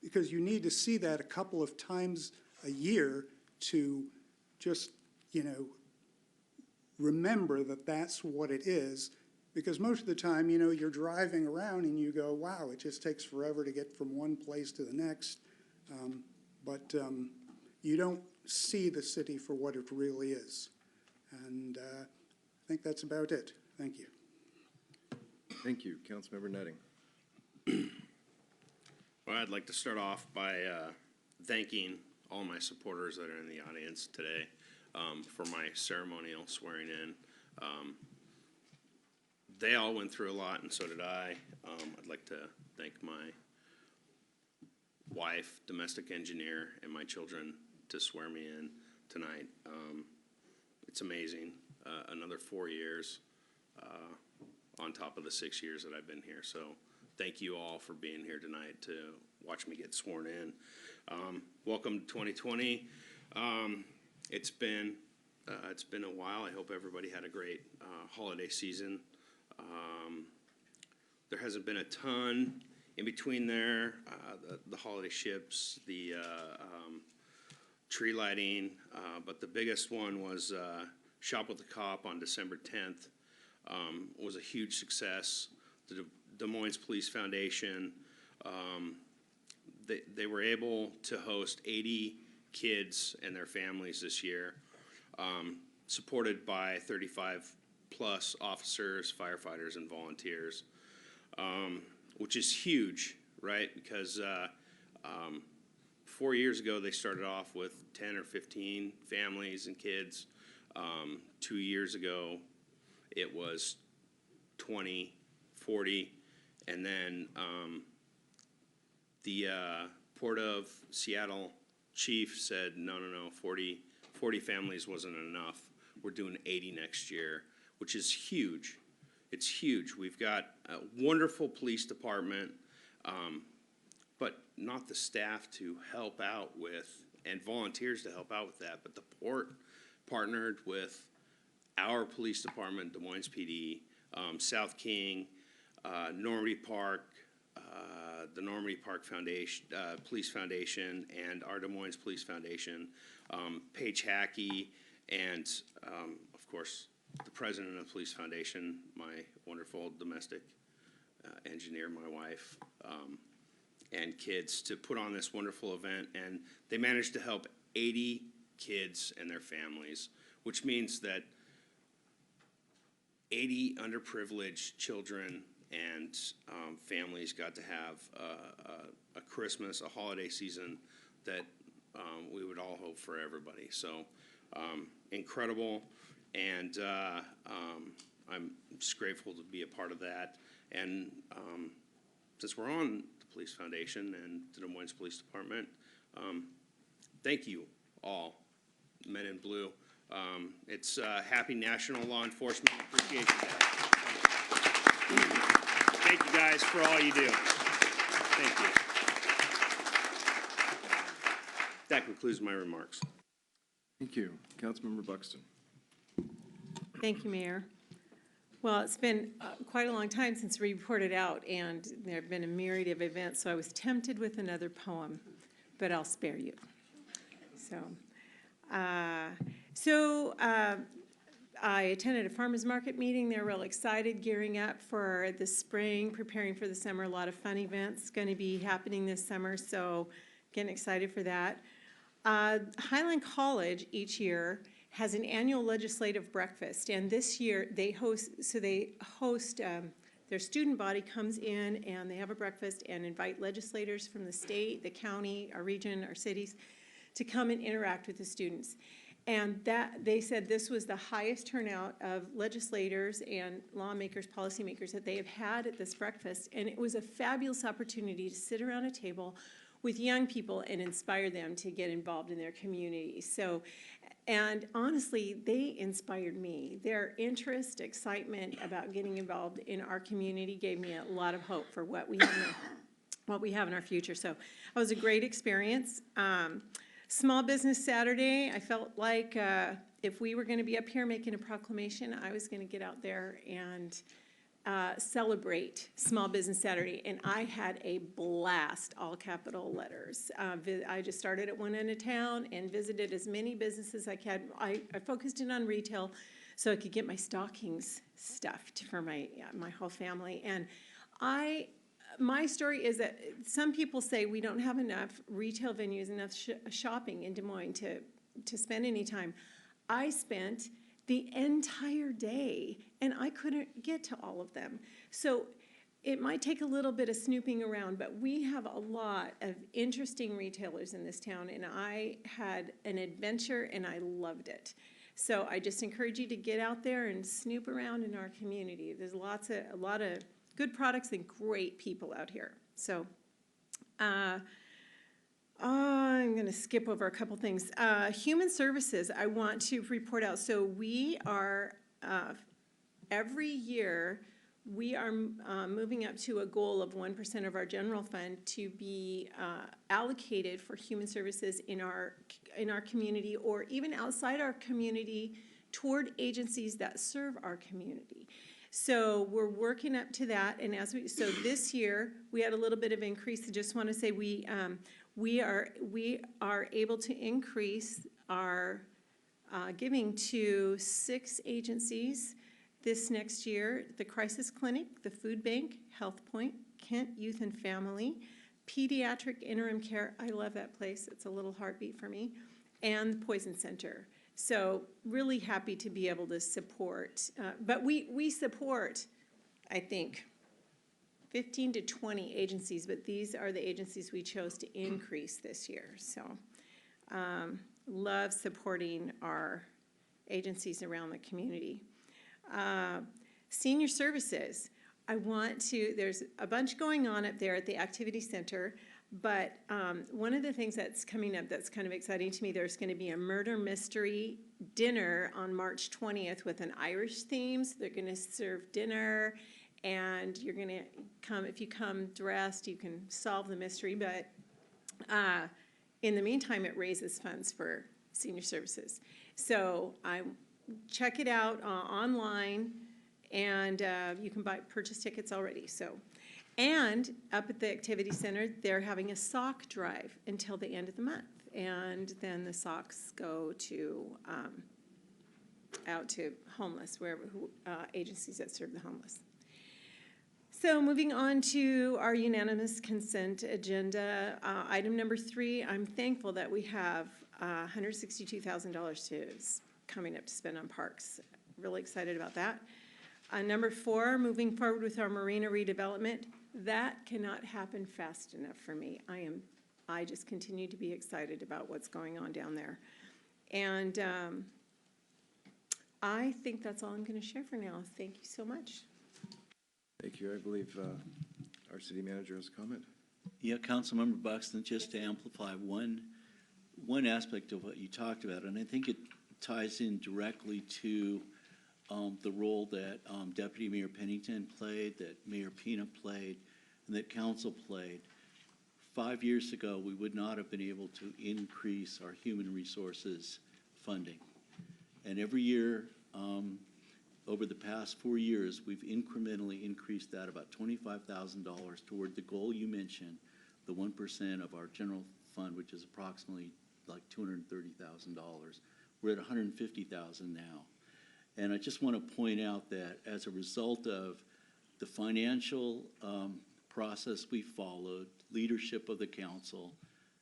because you need to see that a couple of times a year to just, remember that that's what it is. Because most of the time, you're driving around and you go, wow, it just takes forever to get from one place to the next. But you don't see the city for what it really is. And I think that's about it. Thank you. Thank you. Councilmember Nutting. Well, I'd like to start off by thanking all my supporters that are in the audience today for my ceremonial swearing in. They all went through a lot, and so did I. I'd like to thank my wife, domestic engineer, and my children to swear me in tonight. It's amazing. Another 4 years on top of the 6 years that I've been here. So thank you all for being here tonight to watch me get sworn in. Welcome to 2020. It's been a while. I hope everybody had a great holiday season. There hasn't been a ton in between there. The holiday ships, the tree lighting, but the biggest one was Shop with the Cop on December 10th. Was a huge success. The Des Moines Police Foundation, they were able to host 80 kids and their families this year, supported by 35 plus officers, firefighters, and volunteers, which is huge, right? Because 4 years ago, they started off with 10 or 15 families and kids. 2 years ago, it was 20, 40, and then the Port of Seattle chief said, no, 40 families wasn't enough. We're doing 80 next year, which is huge. It's huge. We've got a wonderful police department, but not the staff to help out with, and volunteers to help out with that. But the port partnered with our police department, Des Moines PD, South King, Normandy Park, the Normandy Park Foundation, Police Foundation, and our Des Moines Police Foundation, Paige Hackey, and of course, the president of the Police Foundation, my wonderful domestic engineer, my wife, and kids to put on this wonderful event. And they managed to help 80 kids and their families, which means that 80 underprivileged children and families got to have a Christmas, a holiday season that we would all hope for everybody. So incredible. And I'm just grateful to be a part of that. And since we're on the Police Foundation and the Des Moines Police Department, thank you all, Men in Blue. It's Happy National Law Enforcement Appreciation Day. Thank you guys for all you do. Thank you. That concludes my remarks. Thank you. Councilmember Buxton. Thank you, Mayor. Well, it's been quite a long time since we reported out, and there have been a myriad of events, so I was tempted with another poem, but I'll spare you. I attended a farmers market meeting. They're real excited, gearing up for the spring, preparing for the summer. A lot of fun events going to be happening this summer, so getting excited for that. Highland College each year has an annual legislative breakfast, and this year they host, their student body comes in and they have a breakfast and invite legislators from the state, the county, our region, our cities to come and interact with the students. And they said this was the highest turnout of legislators and lawmakers, policymakers that they have had at this breakfast, and it was a fabulous opportunity to sit around a table with young people and inspire them to get involved in their community. And honestly, they inspired me. Their interest, excitement about getting involved in our community gave me a lot of hope for what we have in our future. So it was a great experience. Small Business Saturday, I felt like if we were going to be up here making a proclamation, I was going to get out there and celebrate Small Business Saturday, and I had a blast, all capital letters. I just started at one end of town and visited as many businesses as I could. I focused in on retail so I could get my stockings stuffed for my whole family. And my story is that some people say we don't have enough retail venues, enough shopping in Des Moines to spend any time. I spent the entire day, and I couldn't get to all of them. So it might take a little bit of snooping around, but we have a lot of interesting retailers in this town, and I had an adventure, and I loved it. So I just encourage you to get out there and snoop around in our community. There's a lot of good products and great people out here. So I'm going to skip over a couple things. Human Services, I want to report out. So we are, every year, we are moving up to a goal of 1% of our general fund to be allocated for human services in our community, or even outside our community, toward agencies that serve our community. So we're working up to that, and so this year we had a little bit of increase. I just want to say we are able to increase our giving to 6 agencies this next year: the Crisis Clinic, the Food Bank, Health Point, Kent Youth and Family, Pediatric Interim Care. I love that place. It's a little heartbeat for me, and the Poison Center. So really happy to be able to support, but we support, I think, 15 to 20 agencies, but these are the agencies we chose to increase this year. So love supporting our agencies around the community. Senior Services, there's a bunch going on up there at the Activity Center, but one of the things that's coming up that's kind of exciting to me, there's going to be a murder mystery dinner on March 20th with an Irish theme. So they're going to serve dinner, and you're going to come, if you come dressed, you can solve the mystery, but in the meantime, it raises funds for Senior Services. So check it out online, and you can purchase tickets already. And up at the Activity Center, they're having a sock drive until the end of the month. And then the socks go to out to homeless, agencies that serve the homeless. So moving on to our unanimous consent agenda, item number 3, I'm thankful that we have $162,000 coming up to spend on parks. Really excited about that. Number 4, moving forward with our marina redevelopment. That cannot happen fast enough for me. I just continue to be excited about what's going on down there. And I think that's all I'm going to share for now. Thank you so much. Thank you. I believe our city manager has a comment. Yeah, Councilmember Buxton, just to amplify one aspect of what you talked about, and I think it ties in directly to the role that Deputy Mayor Pennington played, that Mayor Pina played, and that council played. 5 years ago, we would not have been able to increase our human resources funding. And every year, over the past 4 years, we've incrementally increased that about $25,000 toward the goal you mentioned, the 1% of our general fund, which is approximately like $230,000. We're at $150,000 now. And I just want to point out that as a result of the financial process we followed, leadership of the council,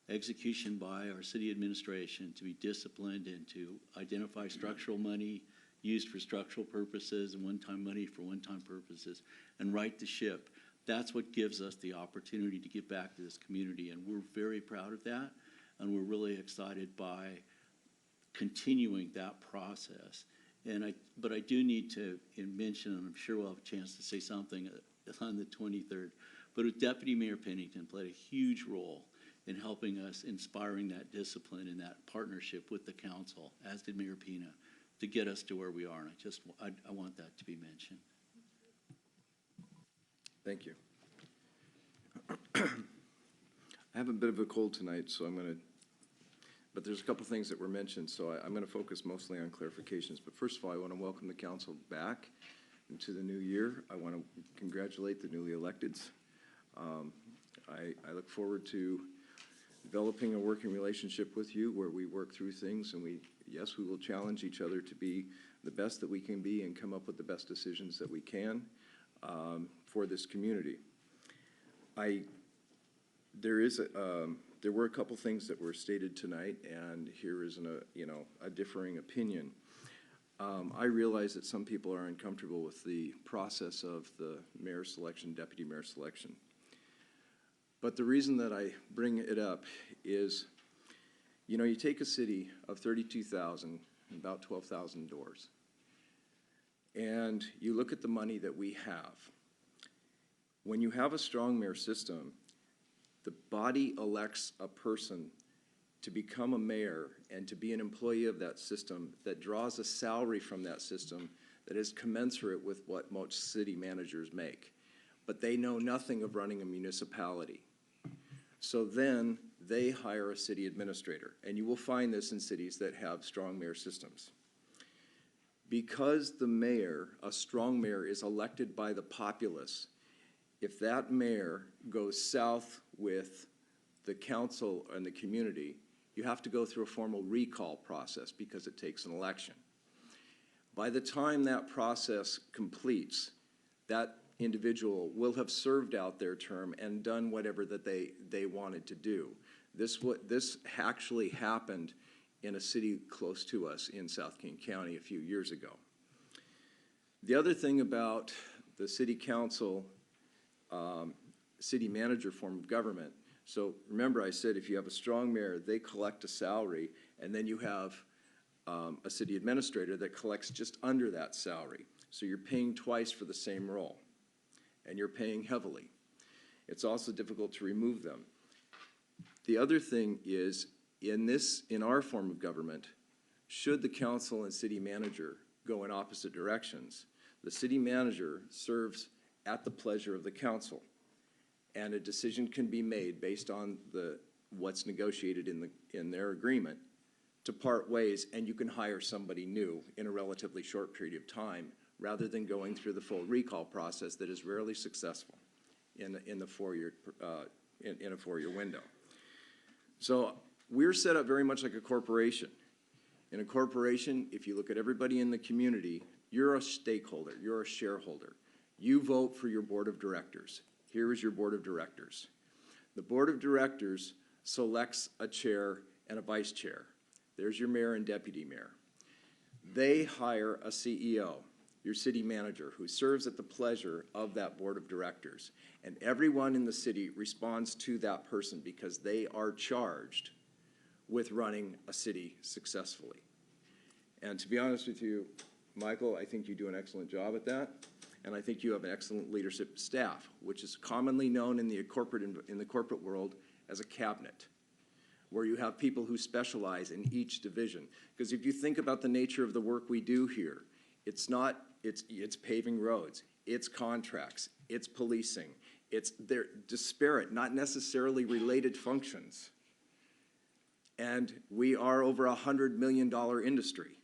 execution by our city administration to be disciplined and to identify structural money used for structural purposes and one-time money for one-time purposes, and right the ship. That's what gives us the opportunity to give back to this community, and we're very proud of that, and we're really excited by continuing that process. But I do need to mention, and I'm sure we'll have a chance to say something on the 23rd, but Deputy Mayor Pennington played a huge role in helping us, inspiring that discipline and that partnership with the council, as did Mayor Pina, to get us to where we are. And I want that to be mentioned. Thank you. I have a bit of a cold tonight, so but there's a couple things that were mentioned, so I'm going to focus mostly on clarifications. But first of all, I want to welcome the council back into the new year. I want to congratulate the newly electeds. I look forward to developing a working relationship with you where we work through things, and we will challenge each other to be the best that we can be and come up with the best decisions that we can for this community. There were a couple things that were stated tonight, and here is a differing opinion. I realize that some people are uncomfortable with the process of the mayor selection, deputy mayor selection. But the reason that I bring it up is, you take a city of 32,000 and about 12,000 doors, and you look at the money that we have. When you have a strong mayor system, the body elects a person to become a mayor and to be an employee of that system that draws a salary from that system that is commensurate with what most city managers make. But they know nothing of running a municipality. So then they hire a city administrator, and you will find this in cities that have strong mayor systems. Because the mayor, a strong mayor, is elected by the populace, if that mayor goes south with the council and the community, you have to go through a formal recall process because it takes an election. By the time that process completes, that individual will have served out their term and done whatever that they wanted to do. This actually happened in a city close to us in South King County a few years ago. The other thing about the city council, city manager form of government, so remember I said if you have a strong mayor, they collect a salary, and then you have a city administrator that collects just under that salary. So you're paying twice for the same role, and you're paying heavily. It's also difficult to remove them. The other thing is, in our form of government, should the council and city manager go in opposite directions, the city manager serves at the pleasure of the council, and a decision can be made based on what's negotiated in their agreement to part ways, and you can hire somebody new in a relatively short period of time rather than going through the full recall process that is rarely successful in a four-year window. So we're set up very much like a corporation. In a corporation, if you look at everybody in the community, you're a stakeholder, you're a shareholder. You vote for your board of directors. Here is your board of directors. The board of directors selects a chair and a vice chair. There's your mayor and deputy mayor. They hire a CEO, your city manager, who serves at the pleasure of that board of directors. And everyone in the city responds to that person because they are charged with running a city successfully. And to be honest with you, Michael, I think you do an excellent job at that, and I think you have an excellent leadership staff, which is commonly known in the corporate world as a cabinet, where you have people who specialize in each division. Because if you think about the nature of the work we do here, it's paving roads, it's contracts, it's policing, they're disparate, not necessarily related functions. And we are over $100 million industry.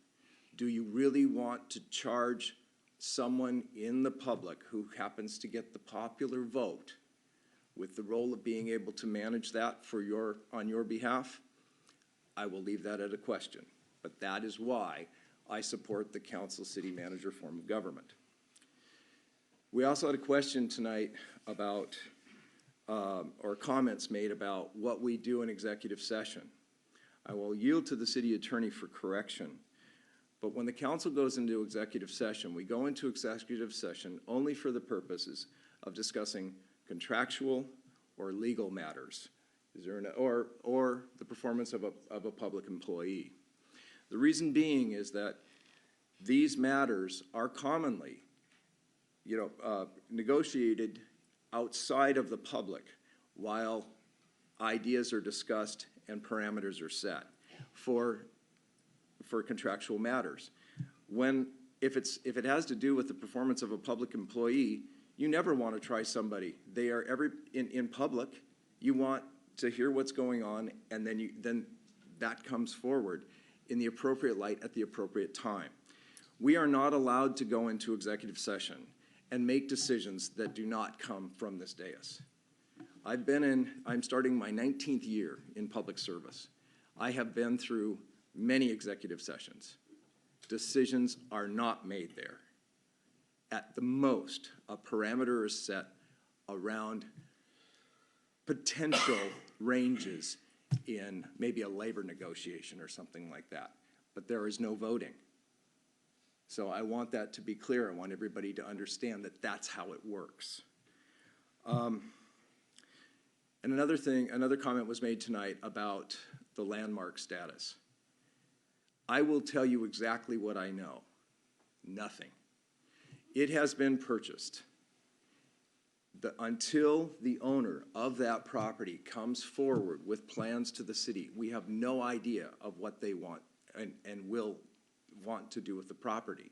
Do you really want to charge someone in the public who happens to get the popular vote with the role of being able to manage that on your behalf? I will leave that at a question. But that is why I support the council city manager form of government. We also had a question tonight about, or comments made about what we do in executive session. I will yield to the city attorney for correction. But when the council goes into executive session, we go into executive session only for the purposes of discussing contractual or legal matters, or the performance of a public employee. The reason being is that these matters are commonly, negotiated outside of the public while ideas are discussed and parameters are set for contractual matters. If it has to do with the performance of a public employee, you never want to try somebody. They are in public. You want to hear what's going on, and then that comes forward in the appropriate light at the appropriate time. We are not allowed to go into executive session and make decisions that do not come from this dais. I'm starting my 19th year in public service. I have been through many executive sessions. Decisions are not made there. At the most, a parameter is set around potential ranges in maybe a labor negotiation or something like that, but there is no voting. So I want that to be clear. I want everybody to understand that that's how it works. And another comment was made tonight about the landmark status. I will tell you exactly what I know. Nothing. It has been purchased. Until the owner of that property comes forward with plans to the city, we have no idea of what they want and will want to do with the property.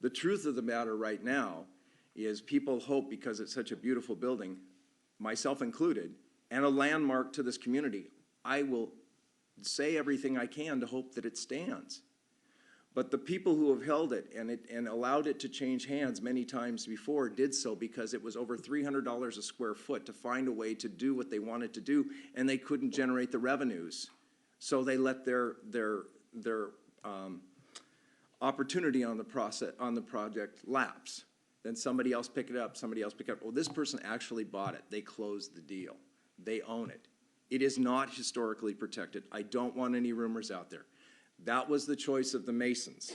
The truth of the matter right now is people hope, because it's such a beautiful building, myself included, and a landmark to this community, I will say everything I can to hope that it stands. But the people who have held it and allowed it to change hands many times before did so because it was over $300 a square foot to find a way to do what they wanted to do, and they couldn't generate the revenues. So they let their opportunity on the project lapse. Then somebody else pick it up, somebody else pick it up. Well, this person actually bought it. They closed the deal. They own it. It is not historically protected. I don't want any rumors out there. That was the choice of the Masons.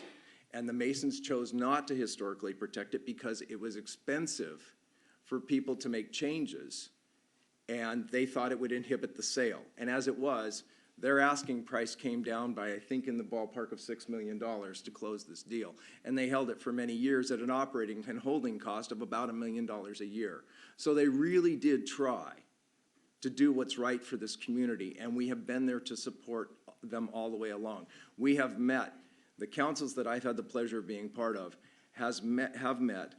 And the Masons chose not to historically protect it because it was expensive for people to make changes, and they thought it would inhibit the sale. And as it was, their asking price came down by, I think, in the ballpark of $6 million to close this deal. And they held it for many years at an operating and holding cost of about $1 million a year. So they really did try to do what's right for this community, and we have been there to support them all the way along. We have met, the councils that I've had the pleasure of being part of have met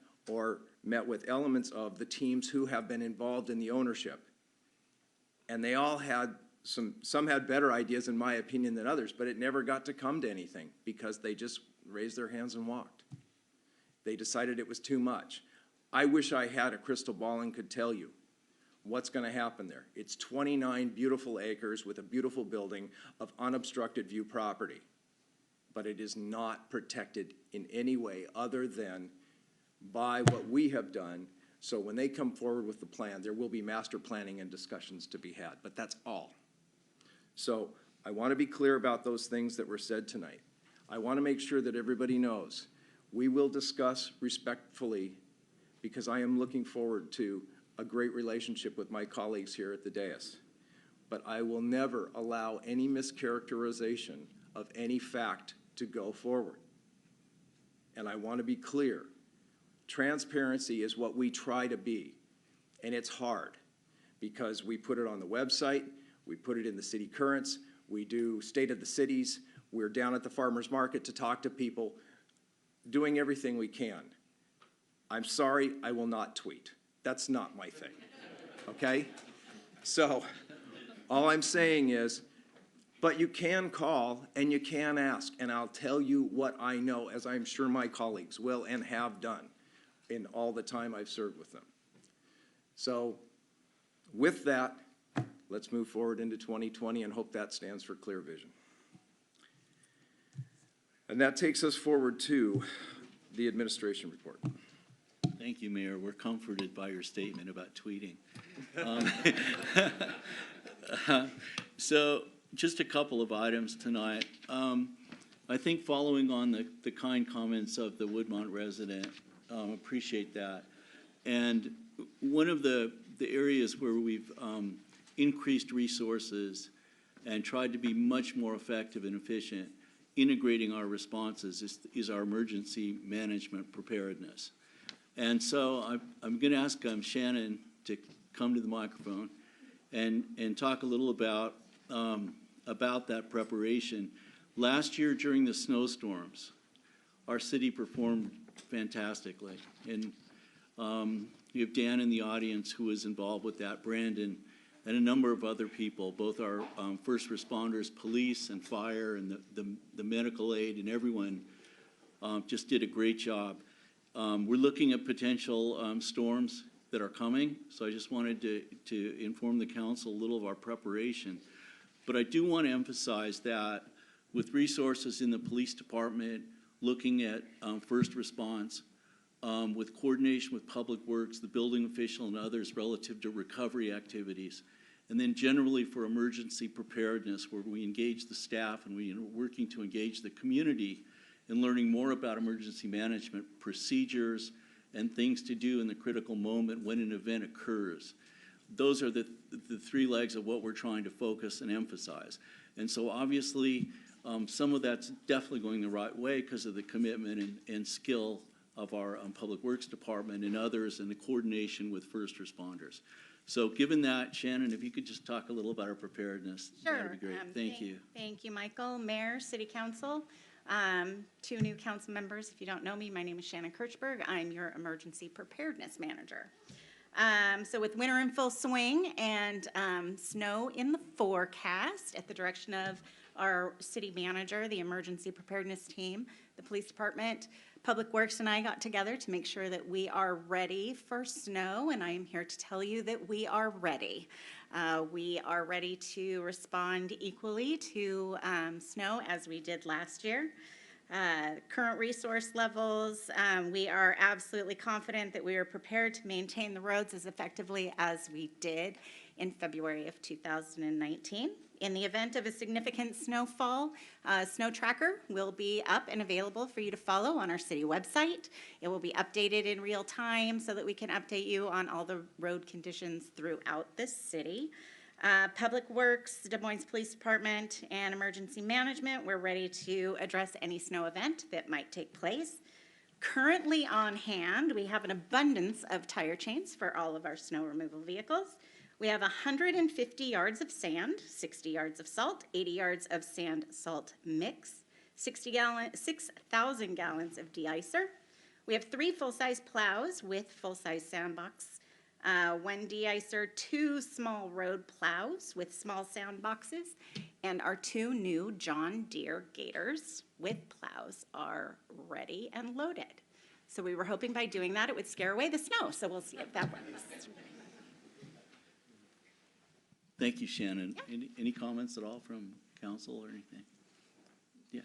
with elements of the teams who have been involved in the ownership. And they all had some had better ideas in my opinion than others, but it never got to come to anything because they just raised their hands and walked. They decided it was too much. I wish I had a crystal ball and could tell you what's going to happen there. It's 29 beautiful acres with a beautiful building of unobstructed view property, but it is not protected in any way other than by what we have done. So when they come forward with the plan, there will be master planning and discussions to be had, but that's all. So I want to be clear about those things that were said tonight. I want to make sure that everybody knows we will discuss respectfully, because I am looking forward to a great relationship with my colleagues here at the dais. But I will never allow any mischaracterization of any fact to go forward. and I want to be clear, transparency is what we try to be, and it's hard because we put it on the website, we put it in the city currents, we do State of the Cities, we're down at the farmer's market to talk to people, doing everything we can. I'm sorry, I will not tweet. That's not my thing, okay? So, all I'm saying is, but you can call and you can ask, and I'll tell you what I know, as I'm sure my colleagues will and have done in all the time I've served with them. So, with that, let's move forward into 2020 and hope that stands for clear vision. And that takes us forward to the administration report. Thank you, Mayor. We're comforted by your statement about tweeting. So just a couple of items tonight. I think following on the kind comments of the Woodmont resident, appreciate that. And one of the areas where we've increased resources and tried to be much more effective and efficient integrating our responses is our emergency management preparedness. And so I'm going to ask Shannon to come to the microphone and talk a little about that preparation. Last year during the snowstorms, our city performed fantastically. And you have Dan in the audience who was involved with that, Brandon, and a number of other people, both our first responders, police and fire and the medical aid and everyone just did a great job. We're looking at potential storms that are coming, so I just wanted to inform the council a little of our preparation. But I do want to emphasize that with resources in the police department, looking at first response, with coordination with Public Works, the building official and others relative to recovery activities, and then generally for emergency preparedness where we engage the staff and we are working to engage the community in learning more about emergency management procedures and things to do in the critical moment when an event occurs. Those are the three legs of what we're trying to focus and emphasize. And so obviously some of that's definitely going the right way because of the commitment and skill of our Public Works Department and others and the coordination with first responders. So given that, Shannon, if you could just talk a little about our preparedness, Sure. that'd be great. Thank you. Thank you, Michael. Mayor, City Council, two new council members. If you don't know me, my name is Shannon Kirchberg. I'm your Emergency Preparedness Manager. So with winter in full swing and snow in the forecast at the direction of our city manager, the emergency preparedness team, the police department, Public Works and I got together to make sure that we are ready for snow, and I am here to tell you that we are ready. We are ready to respond equally to snow as we did last year. Current resource levels, we are absolutely confident that we are prepared to maintain the roads as effectively as we did in February of 2019. In the event of a significant snowfall, Snow Tracker will be up and available for you to follow on our city website. It will be updated in real time so that we can update you on all the road conditions throughout the city. Public Works, Des Moines Police Department, and Emergency Management, we're ready to address any snow event that might take place. Currently on hand, we have an abundance of tire chains for all of our snow removal vehicles. We have 150 yards of sand, 60 yards of salt, 80 yards of sand-salt mix, 6,000 gallons of de-icer. We have 3 full-size plows with full-size sandbox, 1 de-icer, 2 small road plows with small sound boxes, and our 2 new John Deere Gators with plows are ready and loaded. So we were hoping by doing that it would scare away the snow, so we'll see if that works. Thank you, Shannon. Yeah. Any comments at all from council or anything? Yeah.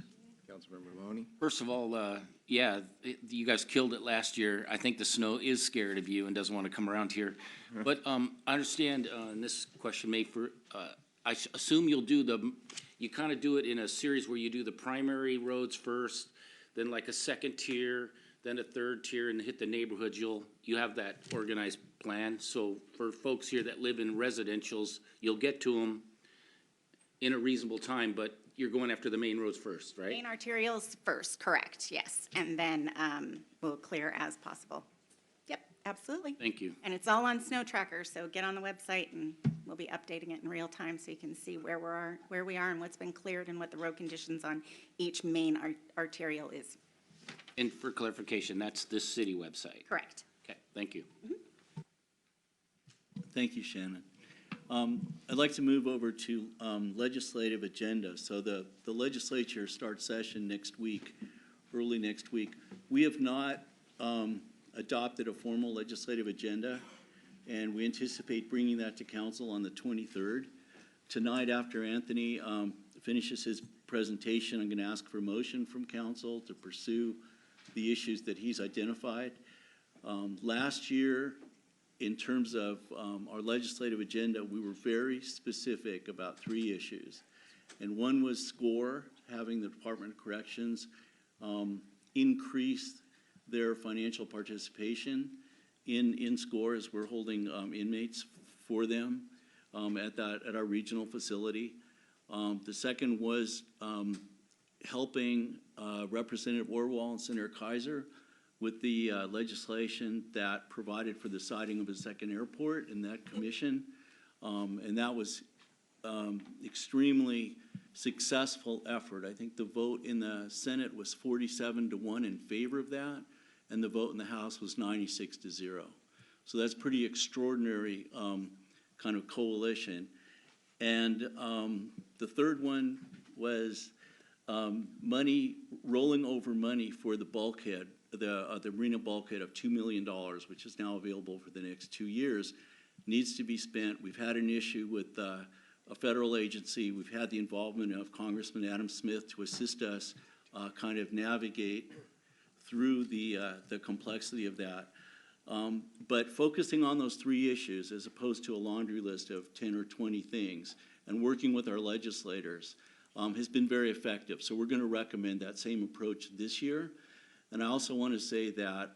Councilmember Mahoney. First of all, you guys killed it last year. I think the snow is scared of you and doesn't want to come around here. But I understand, and this question may I assume you'll you kind of do it in a series where you do the primary roads first, then like a second tier, then a third tier, and hit the neighborhoods. You have that organized plan. So for folks here that live in residentials, you'll get to them in a reasonable time, but you're going after the main roads first, right? Main arterials first, correct, yes. And then we'll clear as possible. Yep, absolutely. Thank you. And it's all on Snow Tracker, so get on the website and we'll be updating it in real time so you can see where we are and what's been cleared and what the road conditions on each main arterial is. And for clarification, that's this city website? Correct. Okay, thank you. Thank you, Shannon. I'd like to move over to legislative agenda. So the legislature starts session next week, early next week. We have not adopted a formal legislative agenda, and we anticipate bringing that to council on the 23rd. Tonight, after Anthony finishes his presentation, I'm going to ask for a motion from council to pursue the issues that he's identified. Last year, in terms of our legislative agenda, we were very specific about 3 issues. And one was SCORE, having the Department of Corrections increase their financial participation in SCORE as we're holding inmates for them at our regional facility. The second was helping Representative Orwell and Senator Kaiser with the legislation that provided for the siting of a second airport in that commission. And that was extremely successful effort. I think the vote in the Senate was 47-1 in favor of that, and the vote in the House was 96-0. So that's pretty extraordinary kind of coalition. And the third one was money, rolling over money for the bulkhead, the marina bulkhead of $2 million, which is now available for the next 2 years, needs to be spent. We've had an issue with a federal agency. We've had the involvement of Congressman Adam Smith to assist us kind of navigate through the complexity of that. But focusing on those 3 issues as opposed to a laundry list of 10 or 20 things and working with our legislators has been very effective. So we're going to recommend that same approach this year. And I also want to say that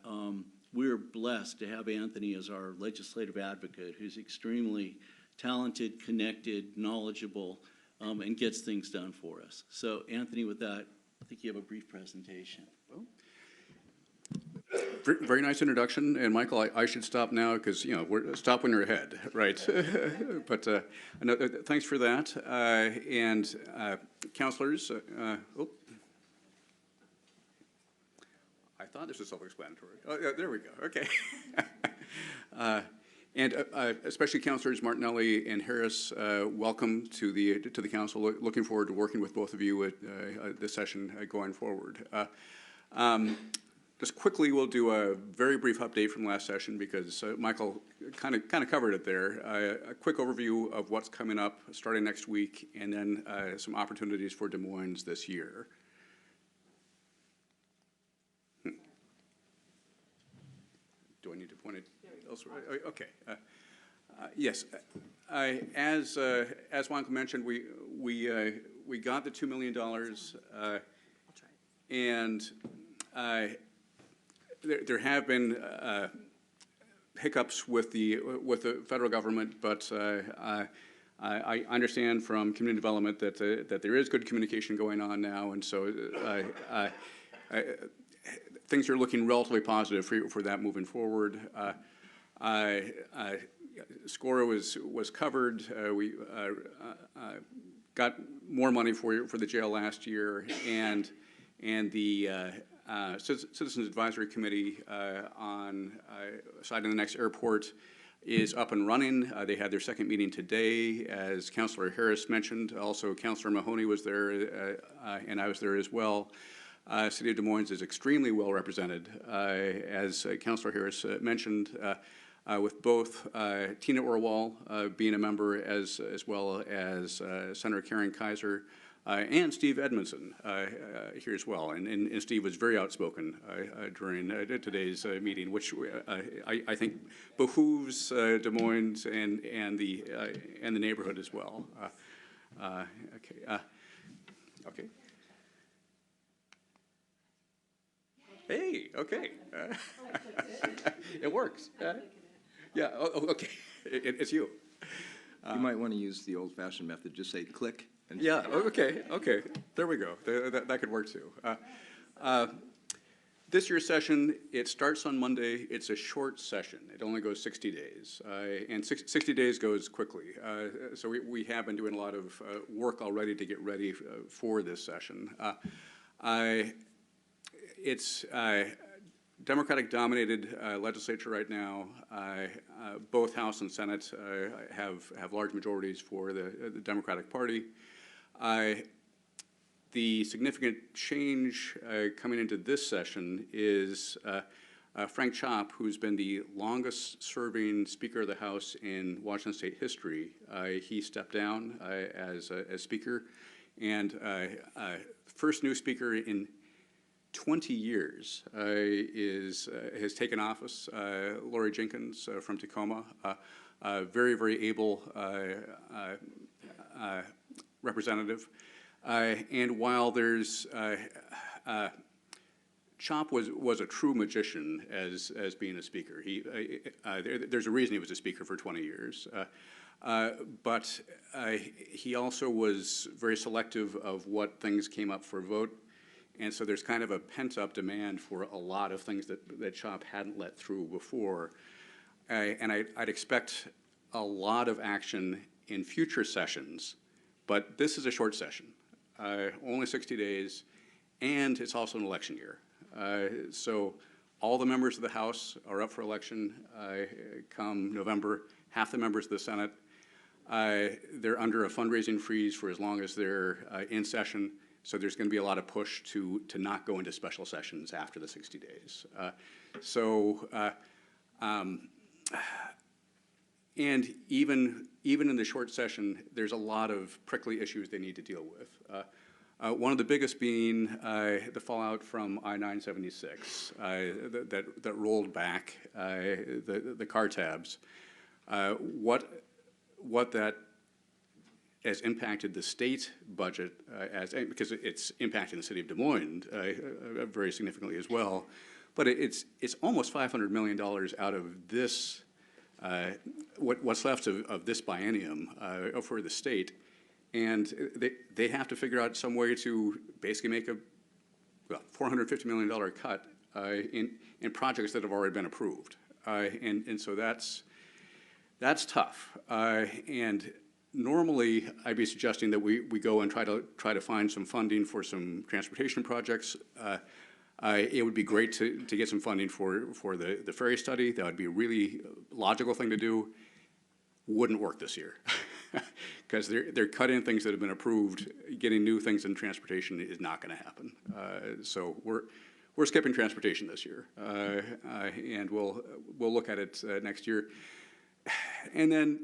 we're blessed to have Anthony as our legislative advocate, who's extremely talented, connected, knowledgeable, and gets things done for us. So Anthony, with that, I think you have a brief presentation. Very nice introduction, and Michael, I should stop now because, you know, stop when you're ahead, right? But thanks for that. And councilors, I thought this was self-explanatory. Oh, yeah, there we go. Okay. And especially councilors Martinelli and Harris, welcome to the council. Looking forward to working with both of you at this session going forward. Just quickly, we'll do a very brief update from last session because Michael kind of covered it there. A quick overview of what's coming up starting next week, and then some opportunities for Des Moines this year. Do I need to point it elsewhere? Okay. Yes. As Michael mentioned, we got the $2 million, and there have been hiccups with the federal government, but I understand from community development that there is good communication going on now, and so things are looking relatively positive for that moving forward. SCORE was covered. We got more money for the jail last year, and the Citizens Advisory Committee on siting the next airport is up and running. They had their second meeting today, as Councilor Harris mentioned. Also, Councilor Mahoney was there, and I was there as well. City of Des Moines is extremely well represented, as Councilor Harris mentioned, with both Tina Orwell being a member as well as Senator Karen Kaiser, and Steve Edmondson here as well. And Steve was very outspoken during today's meeting, which I think behooves Des Moines and the neighborhood as well. Okay. Okay. Hey, okay. It works. Yeah, okay. It's you. You might want to use the old-fashioned method. Just say click Yeah, okay, there we go. That could work too. This year's session, it starts on Monday. It's a short session. It only goes 60 days, and 60 days goes quickly. So we have been doing a lot of work already to get ready for this session. It's Democratic-dominated legislature right now. Both House and Senate have large majorities for the Democratic Party. The significant change coming into this session is Frank Chopp, who's been the longest-serving Speaker of the House in Washington State history. He stepped down as Speaker, and first new Speaker in 20 years has taken office. Lori Jenkins from Tacoma, very, very able representative. And while there's Chopp was a true magician as being a speaker. There's a reason he was a speaker for 20 years. But he also was very selective of what things came up for vote. And so there's kind of a pent-up demand for a lot of things that Chopp hadn't let through before. And I'd expect a lot of action in future sessions, but this is a short session. Only 60 days, and it's also an election year. So all the members of the House are up for election come November. Half the members of the Senate, they're under a fundraising freeze for as long as they're in session. So there's going to be a lot of push to not go into special sessions after the 60 days. And even in the short session, there's a lot of prickly issues they need to deal with. One of the biggest being the fallout from I-976 that rolled back the car tabs. What that has impacted the state budget because it's impacting the city of Des Moines very significantly as well. But it's almost $500 million out of this. What's left of this biennium for the state, and they have to figure out some way to basically make a $450 million cut in projects that have already been approved, and so that's tough. And normally, I'd be suggesting that we go and try to find some funding for some transportation projects. It would be great to get some funding for the ferry study. That would be a really logical thing to do. Wouldn't work this year because they're cutting things that have been approved. Getting new things in transportation is not going to happen. So we're skipping transportation this year, and we'll look at it next year. And then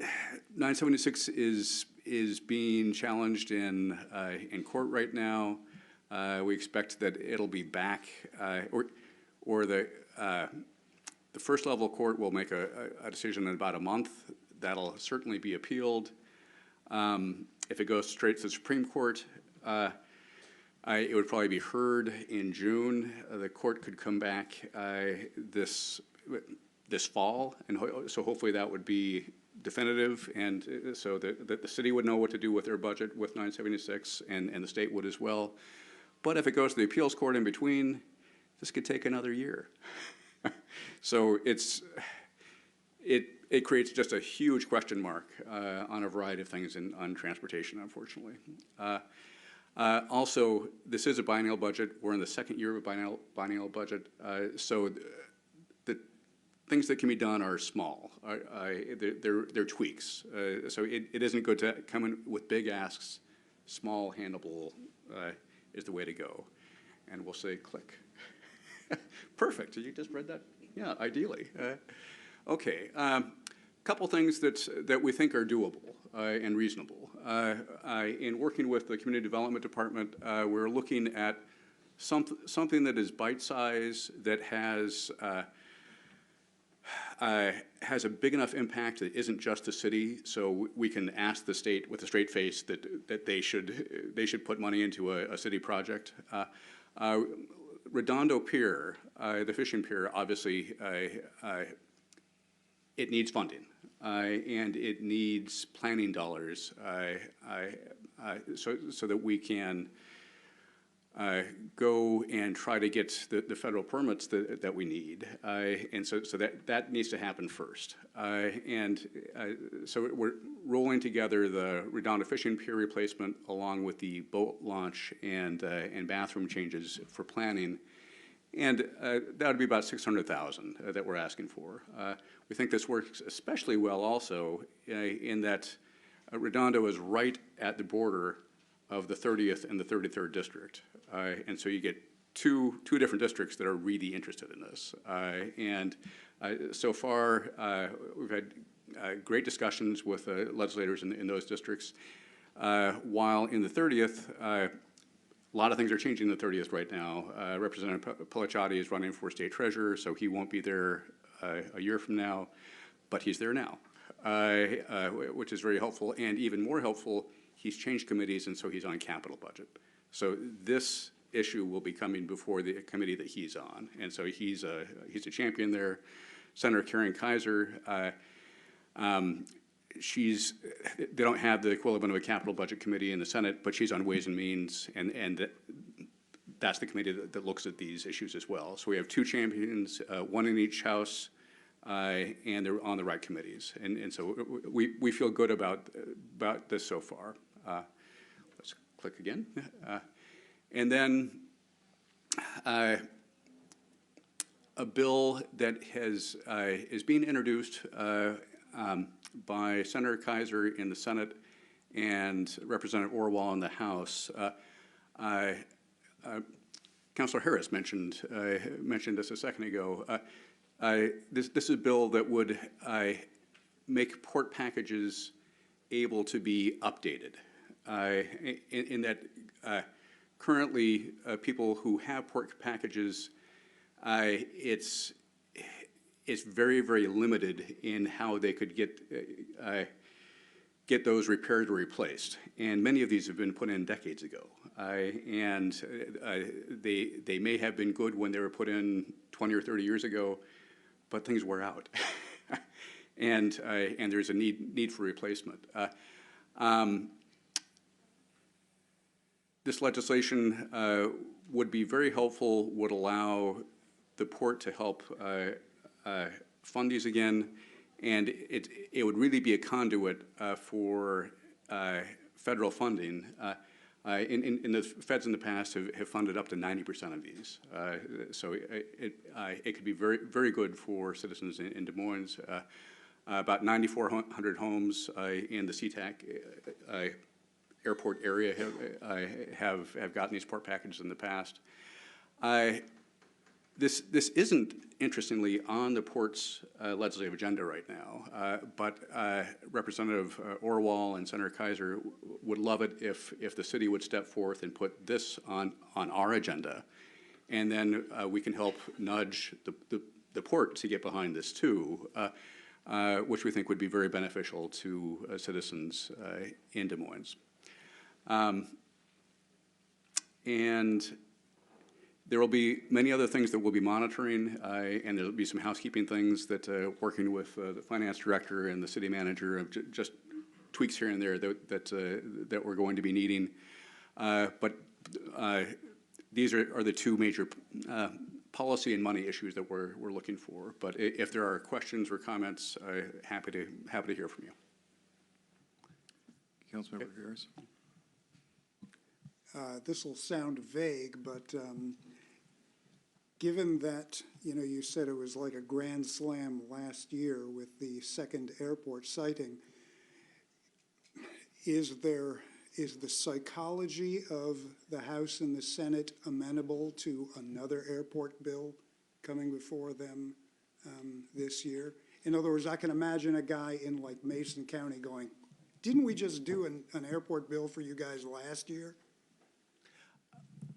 976 is being challenged in court right now. We expect that it'll be back, or the first level court will make a decision in about a month. That'll certainly be appealed. If it goes straight to the Supreme Court, it would probably be heard in June. The court could come back this fall, and so hopefully that would be definitive, and so the city would know what to do with their budget with 976, and the state would as well. But if it goes to the appeals court in between, this could take another year. So it creates just a huge question mark on a variety of things on transportation, unfortunately. Also, this is a biennial budget. We're in the second year of a biennial budget, so the things that can be done are small. They're tweaks. So it isn't good to come in with big asks. Small, handleable is the way to go. And we'll say click. Perfect. You just read that? Yeah, ideally. Okay. Couple things that we think are doable and reasonable. In working with the Community Development Department, we're looking at something that is bite-sized, that has a big enough impact that isn't just the city, so we can ask the state with a straight face that they should put money into a city project. Redondo Pier, the fishing pier, obviously it needs funding and it needs planning dollars so that we can go and try to get the federal permits that we need. And so that needs to happen first. So we're rolling together the Redondo Fishing Pier replacement along with the boat launch and bathroom changes for planning. And that would be about $600,000 that we're asking for. We think this works especially well also in that Redondo is right at the border of the 30th and the 33rd district. And so you get two different districts that are really interested in this. So far, we've had great discussions with legislators in those districts. While in the 30th, a lot of things are changing in the 30th right now. Representative Pellicciati is running for state treasurer, so he won't be there a year from now, but he's there now, which is very helpful. And even more helpful, he's changed committees, and so he's on capital budget. So this issue will be coming before the committee that he's on, and so he's a champion there. Senator Karen Kaiser, they don't have the equivalent of a capital budget committee in the Senate, but she's on Ways and Means, and that's the committee that looks at these issues as well. So we have two champions, one in each house, and they're on the right committees. And so we feel good about this so far. Let's click again. And then a bill that is being introduced by Senator Kaiser in the Senate and Representative Orwell in the House. Councilor Harris mentioned this a second ago. This is a bill that would make port packages able to be updated. In that currently people who have port packages, it's very, very limited in how they could get those repaired or replaced. And many of these have been put in decades ago. And they may have been good when they were put in 20 or 30 years ago, but things wear out. and there's a need for replacement. This legislation would be very helpful, would allow the port to help fund these again, and it would really be a conduit for federal funding. In the feds in the past have funded up to 90% of these, so it could be very, very good for citizens in Des Moines. About 9,400 homes in the SeaTac airport area have gotten these port packages in the past. This isn't, interestingly, on the port's legislative agenda right now, but Representative Orwell and Senator Kaiser would love it if the city would step forth and put this on our agenda, and then we can help nudge the port to get behind this too, which we think would be very beneficial to citizens in Des Moines. And there will be many other things that we'll be monitoring, and there'll be some housekeeping things that working with the finance director and the city manager of just tweaks here and there that we're going to be needing. But these are the two major policy and money issues that we're looking for. But if there are questions or comments, happy to hear from you. Councilmember Harris. This will sound vague, but given that, you said it was like a grand slam last year with the second airport sighting, is the psychology of the House and the Senate amenable to another airport bill coming before them this year? In other words, I can imagine a guy in like Mason County going, didn't we just do an airport bill for you guys last year?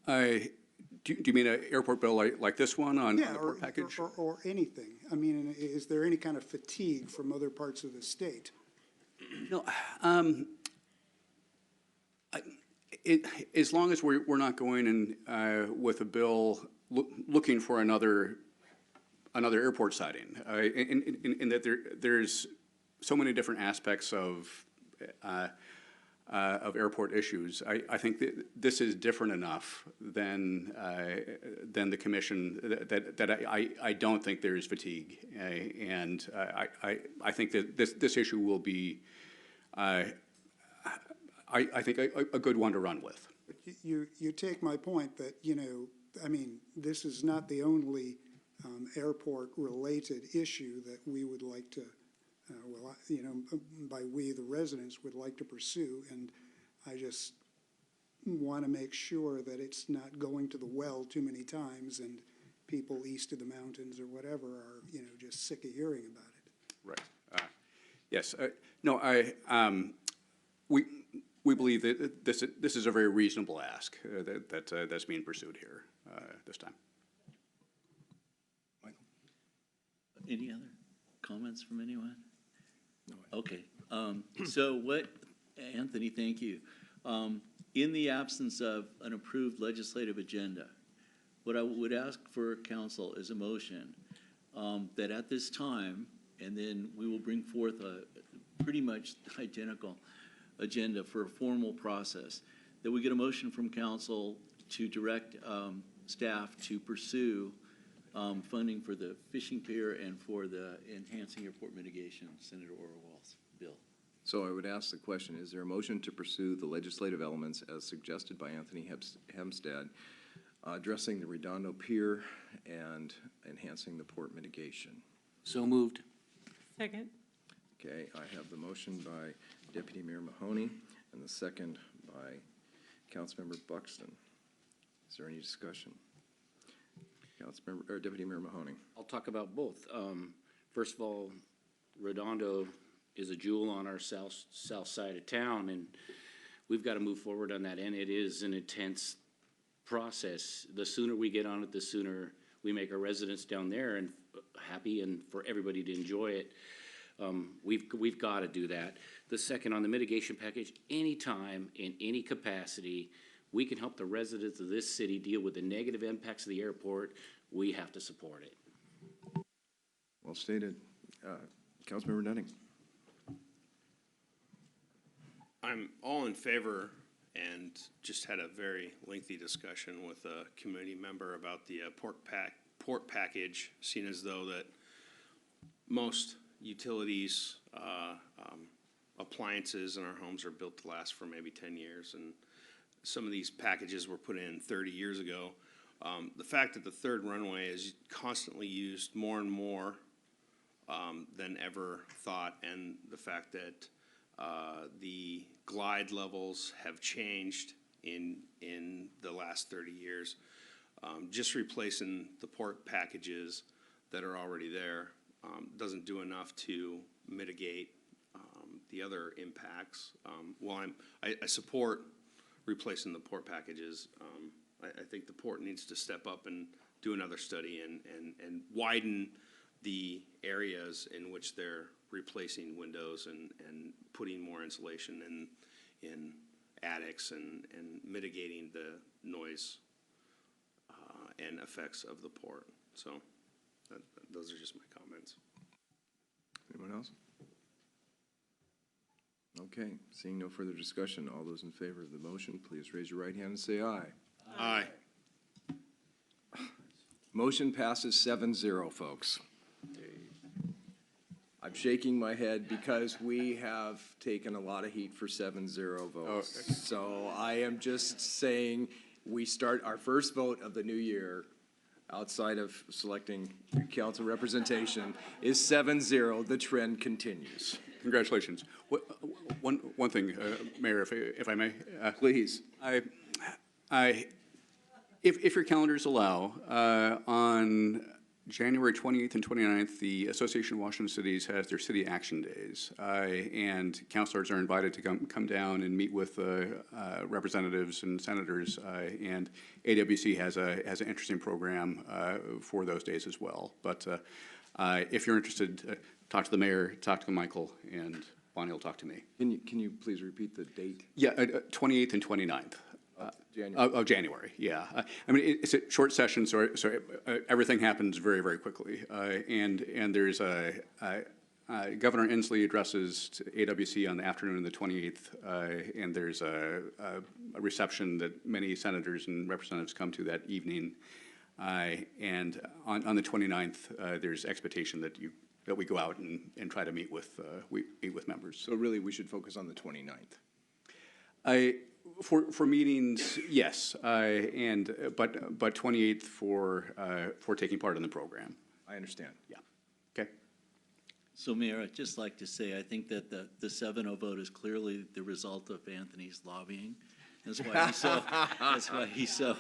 Do you mean an airport bill like this one on the or, port package? or anything. I mean, is there any kind of fatigue from other parts of the state? No, as long as we're not going in with a bill looking for another airport siting, in that there's so many different aspects of airport issues. I think that this is different enough than the commission that I don't think there is fatigue. And I think that this issue will be, I think, a good one to run with. You take my point that, I mean, this is not the only airport-related issue that we would like to, by we, the residents, would like to pursue. And I just want to make sure that it's not going to the well too many times and people east of the mountains or whatever are, just sick of hearing about it. Right. Yes. No, we believe that this is a very reasonable ask that's being pursued here this time. Any other comments from anyone? No. Okay. So Anthony, thank you. In the absence of an approved legislative agenda, what I would ask for council is a motion that at this time, and then we will bring forth a pretty much identical agenda for a formal process, that we get a motion from council to direct staff to pursue funding for the fishing pier and for the enhancing airport mitigation, Senator Orwell's bill. So I would ask the question, is there a motion to pursue the legislative elements as suggested by Anthony Hempstead, addressing the Redondo Pier and enhancing the port mitigation? So moved. Second. Okay, I have the motion by Deputy Mayor Mahoney and the second by Councilmember Buxton. Is there any discussion? Deputy Mayor Mahoney. I'll talk about both. First of all, Redondo is a jewel on our south side of town, and we've got to move forward on that, and it is an intense process. The sooner we get on it, the sooner we make our residents down there and happy and for everybody to enjoy it. We've got to do that. The second, on the mitigation package, anytime in any capacity we can help the residents of this city deal with the negative impacts of the airport, we have to support it. Well stated. Councilmember Nutting. I'm all in favor and just had a very lengthy discussion with a community member about the port package, seeing as though that most utilities, appliances in our homes are built to last for maybe 10 years, and some of these packages were put in 30 years ago. The fact that the third runway is constantly used more and more than ever thought, and the fact that the glide levels have changed in the last 30 years. Just replacing the port packages that are already there doesn't do enough to mitigate the other impacts. While I support replacing the port packages, I think the port needs to step up and do another study and widen the areas in which they're replacing windows and putting more insulation in attics and mitigating the noise and effects of the port. So those are just my comments. Anyone else? Okay, seeing no further discussion, all those in favor of the motion, please raise your right hand and say aye. Aye. Motion passes 7-0, folks. I'm shaking my head because we have taken a lot of heat for 7-0 votes. Okay. So I am just saying we start our first vote of the new year outside of selecting council representation is 7-0. The trend continues. Congratulations. One thing, Mayor, if I may. Please. If your calendars allow, on January 28th and 29th, the Association of Washington Cities has their city action days, and councilors are invited to come down and meet with representatives and senators, and AWC has an interesting program for those days as well. But if you're interested, talk to the mayor, talk to Michael, and Bonnie will talk to me. Can you please repeat the date? Yeah, 28th and 29th. January. Of January, yeah. I mean, it's a short session, so everything happens very, very quickly. And there's Governor Inslee addresses to AWC on the afternoon of the 28th, and there's a reception that many senators and representatives come to that evening. And on the 29th, there's expectation that we go out and try to meet with members. So really, we should focus on the 29th. For meetings, yes, but 28th for taking part in the program. I understand. Yeah. Okay. So Mayor, I'd just like to say, I think that the 7-0 vote is clearly the result of Anthony's lobbying. That's why he's so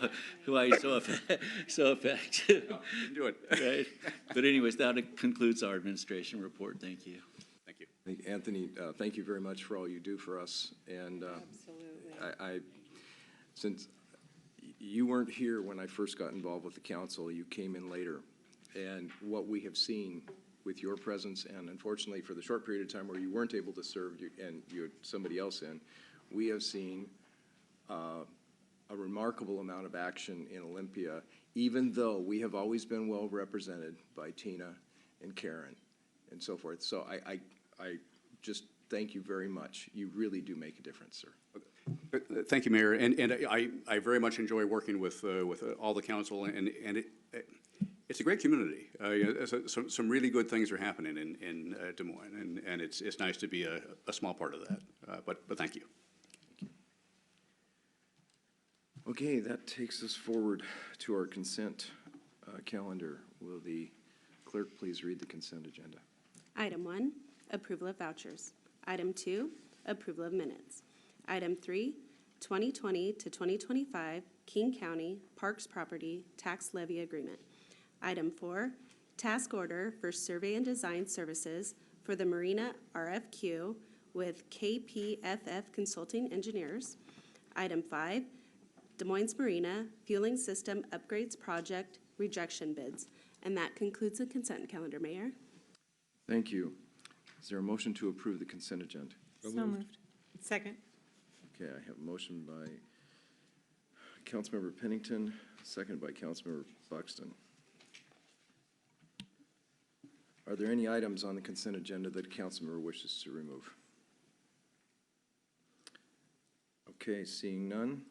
effective. Do it. Right? But anyways, that concludes our administration report. Thank you. Thank you. Anthony, thank you very much for all you do for us. And since you weren't here when I first got involved with the council, you came in later. And what we have seen with your presence, and unfortunately for the short period of time where you weren't able to serve and you had somebody else in, we have seen a remarkable amount of action in Olympia, even though we have always been well represented by Tina and Karen and so forth. So I just thank you very much. You really do make a difference, sir. Thank you, Mayor. And I very much enjoy working with all the council, and it's a great community. Some really good things are happening in Des Moines, and it's nice to be a small part of that. But thank you. Okay, that takes us forward to our consent calendar. Will the clerk please read the consent agenda? Item 1, approval of vouchers. Item 2, approval of minutes. Item 3, 2020 to 2025 King County Parks Property Tax Levy Agreement. Item 4, task order for survey and design services for the Marina RFQ with KPFF Consulting Engineers. Item 5, Des Moines Marina Fueling System Upgrades Project rejection bids. And that concludes the consent calendar, Mayor. Thank you. Is there a motion to approve the consent agenda? So moved. Second. Okay, I have a motion by Councilmember Pennington, second by Councilmember Buxton. Are there any items on the consent agenda that a council member wishes to remove? Okay, seeing none.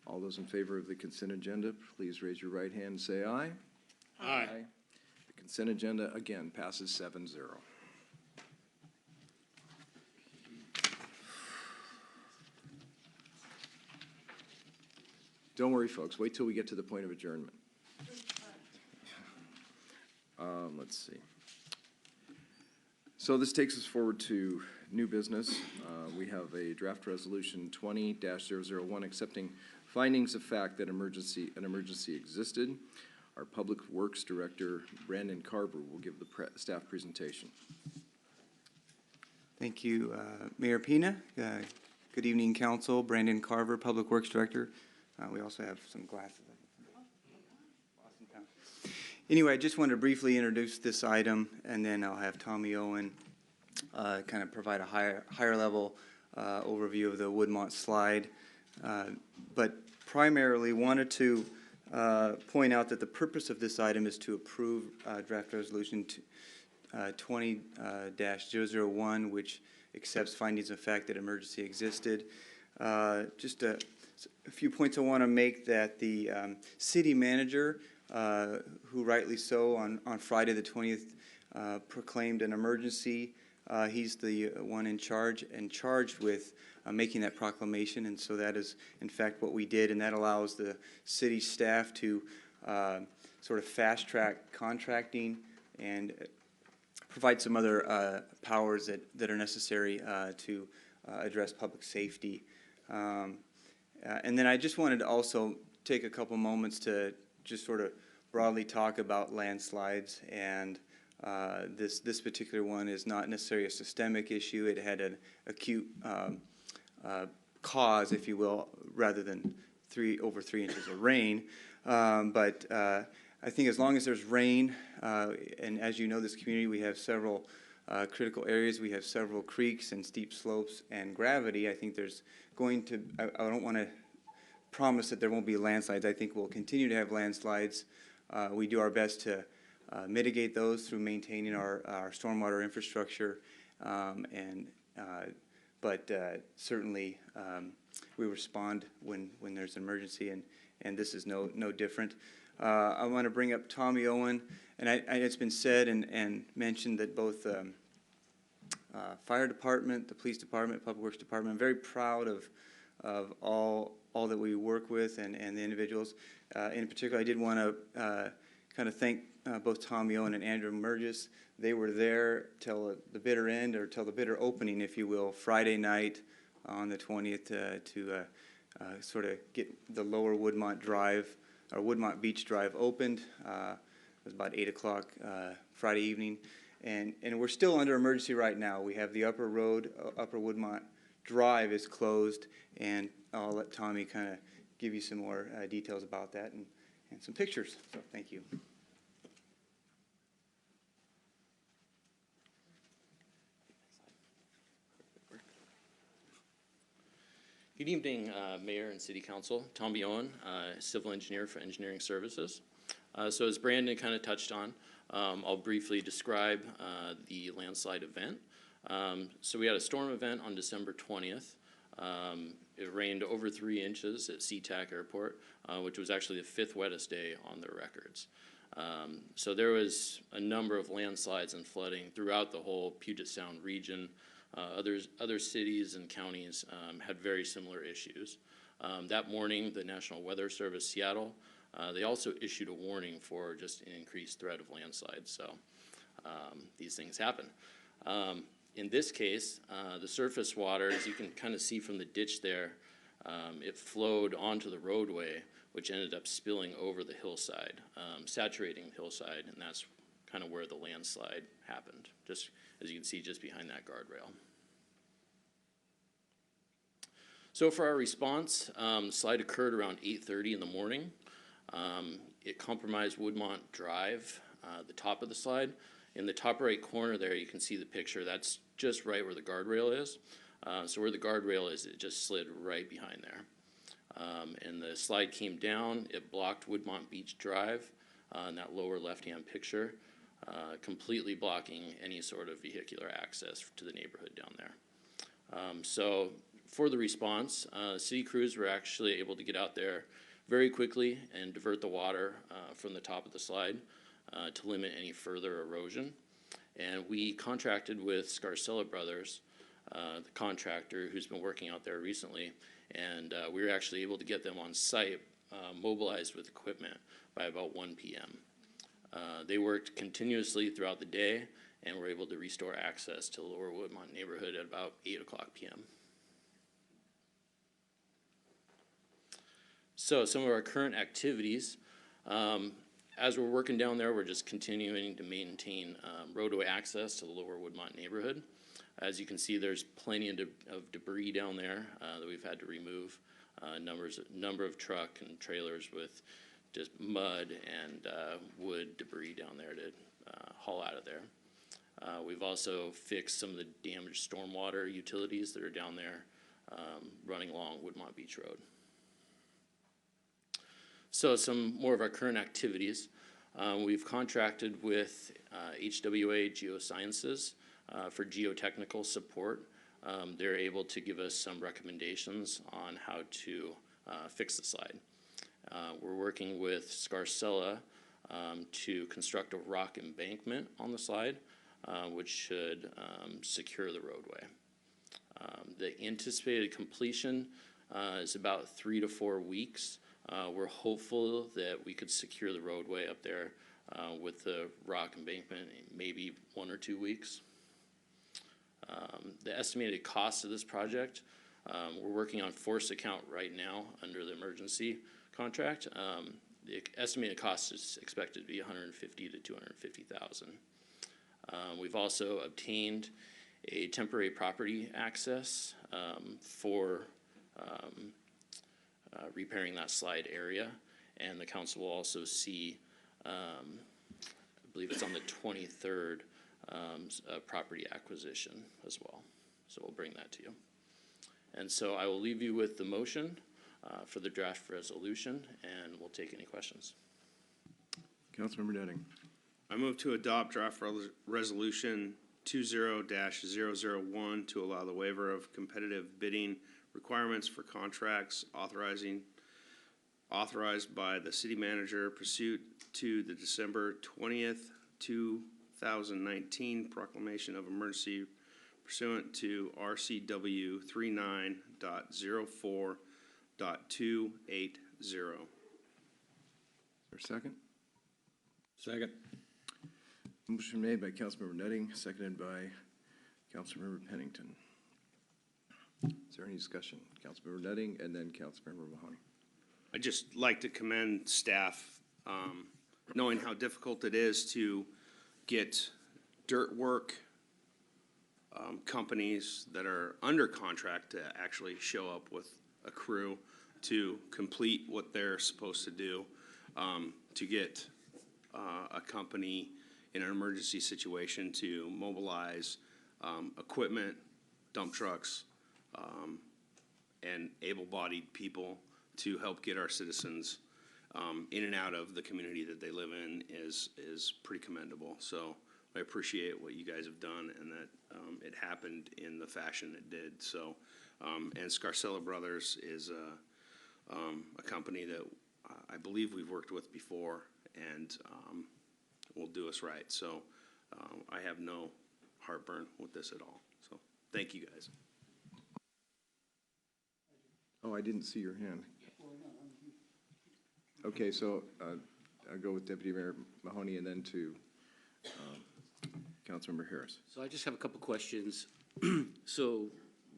All those in favor of the consent agenda, please raise your right hand and say aye. Aye. The consent agenda, again, passes 7-0. Don't worry, folks. Wait till we get to the point of adjournment. Let's see. So this takes us forward to new business. We have a draft resolution 20-001 accepting findings of fact that an emergency existed. Our Public Works Director, Brandon Carver, will give the staff presentation. Thank you, Mayor Pina. Good evening, Council. Brandon Carver, Public Works Director. We also have some glasses. Anyway, I just wanted to briefly introduce this item, and then I'll have Tommy Owen kind of provide a higher level overview of the Woodmont slide. But primarily wanted to point out that the purpose of this item is to approve draft resolution 20-001, which accepts findings of fact that emergency existed. Just a few points I want to make, that the city manager, who rightly so on Friday the 20th proclaimed an emergency. He's the one in charge and charged with making that proclamation, and so that is in fact what we did, and that allows the city staff to sort of fast track contracting and provide some other powers that are necessary to address public safety. And then I just wanted to also take a couple moments to just sort of broadly talk about landslides, and this particular one is not necessarily a systemic issue. It had an acute cause, if you will, rather than over 3 inches of rain. But I think as long as there's rain, and as you know, this community, we have several critical areas. We have several creeks and steep slopes and gravity. I think there's going to, I don't want to promise that there won't be landslides. I think we'll continue to have landslides. We do our best to mitigate those through maintaining our stormwater infrastructure. But certainly, we respond when there's an emergency, and this is no different. I want to bring up Tommy Owen, and it's been said and mentioned that both fire department, the police department, public works department, I'm very proud of all that we work with and the individuals. In particular, I did want to kind of thank both Tommy Owen and Andrew Mergis. They were there till the bitter end, or till the bitter opening, if you will, Friday night on the 20th to sort of get the lower Woodmont Drive, or Woodmont Beach Drive opened. It was about 8 o'clock Friday evening. And we're still under emergency right now. We have the upper road, Upper Woodmont Drive is closed, and I'll let Tommy kind of give you some more details about that and some pictures. So thank you. Good evening, Mayor and City Council. Tommy Owen, Civil Engineer for Engineering Services. So as Brandon kind of touched on, I'll briefly describe the landslide event. So we had a storm event on December 20th. It rained over 3 inches at SeaTac Airport, which was actually the 5th wettest day on their records. So there was a number of landslides and flooding throughout the whole Puget Sound region. Other cities and counties had very similar issues. That morning, the National Weather Service, Seattle, they also issued a warning for just an increased threat of landslides. So these things happen. In this case, the surface water, as you can kind of see from the ditch there, it flowed onto the roadway, which ended up spilling over the hillside, saturating the hillside, and that's kind of where the landslide happened, just as you can see just behind that guardrail. So for our response, the slide occurred around 8:30 in the morning. It compromised Woodmont Drive, the top of the slide. In the top right corner there, you can see the picture. That's just right where the guardrail is. So where the guardrail is, it just slid right behind there. And the slide came down. It blocked Woodmont Beach Drive in that lower left-hand picture, completely blocking any sort of vehicular access to the neighborhood down there. So for the response, city crews were actually able to get out there very quickly and divert the water from the top of the slide to limit any further erosion. And we contracted with Scarcella Brothers, the contractor who's been working out there recently, and we were actually able to get them on site, mobilized with equipment by about 1 p.m. They worked continuously throughout the day and were able to restore access to the Lower Woodmont neighborhood at about 8 o'clock p.m. So some of our current activities, as we're working down there, we're just continuing to maintain roadway access to the Lower Woodmont neighborhood. As you can see, there's plenty of debris down there that we've had to remove. Number of truck and trailers with just mud and wood debris down there to haul out of there. We've also fixed some of the damaged stormwater utilities that are down there running along Woodmont Beach Road. So some more of our current activities. We've contracted with HWA Geosciences for geotechnical support. They're able to give us some recommendations on how to fix the slide. We're working with Scarcella to construct a rock embankment on the slide, which should secure the roadway. The anticipated completion is about 3 to 4 weeks. We're hopeful that we could secure the roadway up there with the rock embankment in maybe 1 or 2 weeks. The estimated cost of this project, we're working on force account right now under the emergency contract. The estimated cost is expected to be $150,000 to $250,000. We've also obtained a temporary property access for repairing that slide area, and the council will also see, I believe it's on the 23rd, property acquisition as well. So we'll bring that to you. And so I will leave you with the motion for the draft resolution, and we'll take any questions. Councilmember Nutting. I move to adopt draft resolution 20-001 to allow the waiver of competitive bidding requirements for contracts authorized by the city manager pursuant to the December 20th, 2019 proclamation of emergency pursuant to RCW 39.04.280. Is there a second? Second. Motion made by Councilmember Nutting, seconded by Councilmember Pennington. Is there any discussion? Councilmember Nutting and then Councilmember Mahoney. I'd just like to commend staff, knowing how difficult it is to get dirt work companies that are under contract to actually show up with a crew to complete what they're supposed to do, to get a company in an emergency situation to mobilize equipment, dump trucks, and able-bodied people to help get our citizens in and out of the community that they live in is pretty commendable. So I appreciate what you guys have done and that it happened in the fashion it did. So, and Scarcella Brothers is a company that I believe we've worked with before and will do us right. So I have no heartburn with this at all. So thank you guys. Oh, I didn't see your hand. Okay, so I'll go with Deputy Mayor Mahoney and then to Councilmember Harris. So I just have a couple questions. So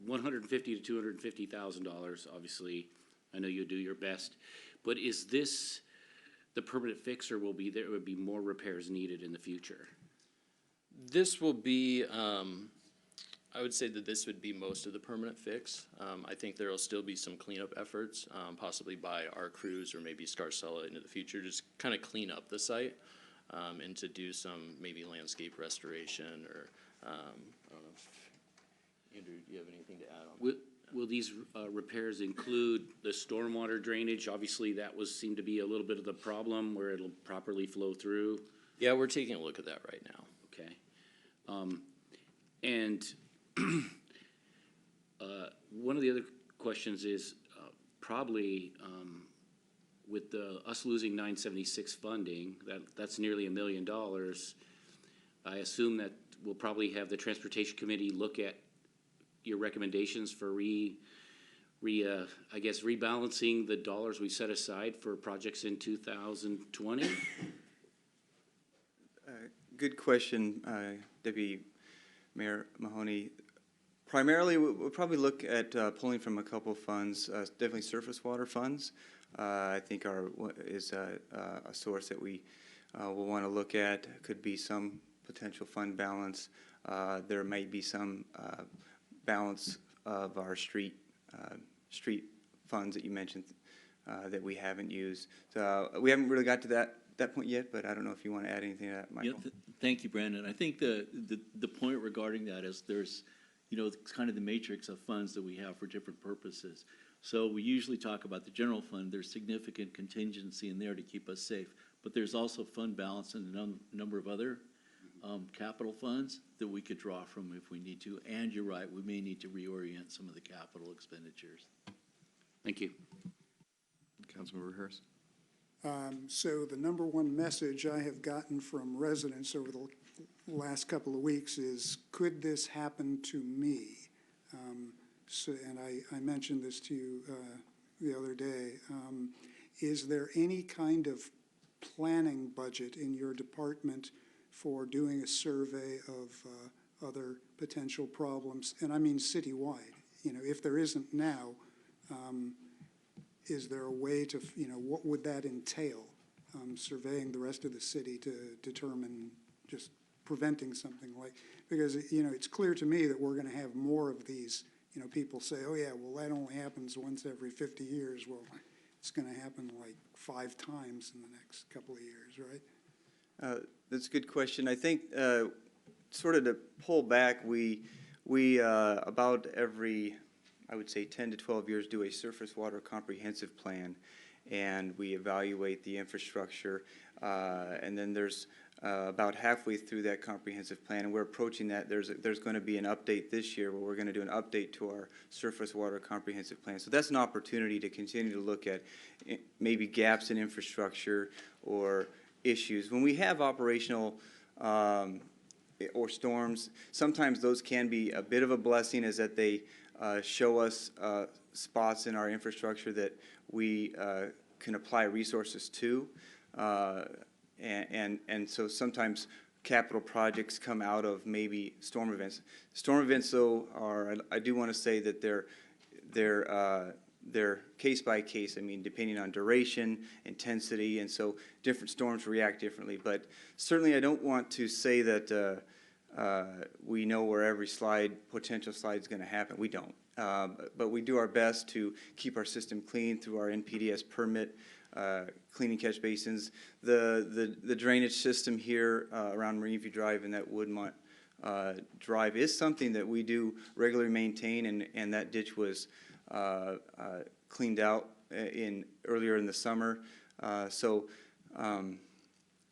$150,000 to $250,000, obviously, I know you'll do your best, but is this the permanent fix, or will be more repairs needed in the future? This will be, I would say that this would be most of the permanent fix. I think there will still be some cleanup efforts, possibly by our crews or maybe Scarcella into the future, just kind of clean up the site and to do some maybe landscape restoration or, I don't know if, Andrew, do you have anything to add on? Will these repairs include the stormwater drainage? Obviously, that seemed to be a little bit of the problem where it'll properly flow through. Yeah, we're taking a look at that right now. Okay. And one of the other questions is probably with us losing 976 funding, that's nearly $1 million. I assume that we'll probably have the Transportation Committee look at your recommendations for rebalancing the dollars we set aside for projects in 2020. Good question, Deputy Mayor Mahoney. Primarily, we'll probably look at pulling from a couple of funds, definitely surface water funds. I think is a source that we will want to look at. Could be some potential fund balance. There may be some balance of our street funds that you mentioned that we haven't used. So we haven't really got to that point yet, but I don't know if you want to add anything to that, Michael. Yeah, thank you, Brandon. I think the point regarding that is there's, it's kind of the matrix of funds that we have for different purposes. So we usually talk about the general fund. There's significant contingency in there to keep us safe, but there's also fund balance in a number of other capital funds that we could draw from if we need to. And you're right, we may need to reorient some of the capital expenditures. Thank you. Councilmember Harris. So the number one message I have gotten from residents over the last couple of weeks is, could this happen to me? And I mentioned this to you the other day. Is there any kind of planning budget in your department for doing a survey of other potential problems? And I mean citywide. If there isn't now, is there a way to, what would that entail? Surveying the rest of the city to determine just preventing something like, because, it's clear to me that we're going to have more of these, people say, oh yeah, well, that only happens once every 50 years. Well, it's going to happen like 5 times in the next couple of years, right? That's a good question. I think sort of to pull back, we about every, I would say 10 to 12 years, do a surface water comprehensive plan, and we evaluate the infrastructure. And then there's about halfway through that comprehensive plan, and we're approaching that. There's going to be an update this year where we're going to do an update to our surface water comprehensive plan. So that's an opportunity to continue to look at maybe gaps in infrastructure or issues. When we have operational or storms, sometimes those can be a bit of a blessing, is that they show us spots in our infrastructure that we can apply resources to. And so sometimes capital projects come out of maybe storm events. Storm events, though, I do want to say that they're case by case. I mean, depending on duration, intensity, and so different storms react differently. But certainly I don't want to say that we know where every potential slide is going to happen. We don't. But we do our best to keep our system clean through our NPDES permit, cleaning catch basins. The drainage system here around Marine View Drive and that Woodmont Drive is something that we do regularly maintain, and that ditch was cleaned out earlier in the summer.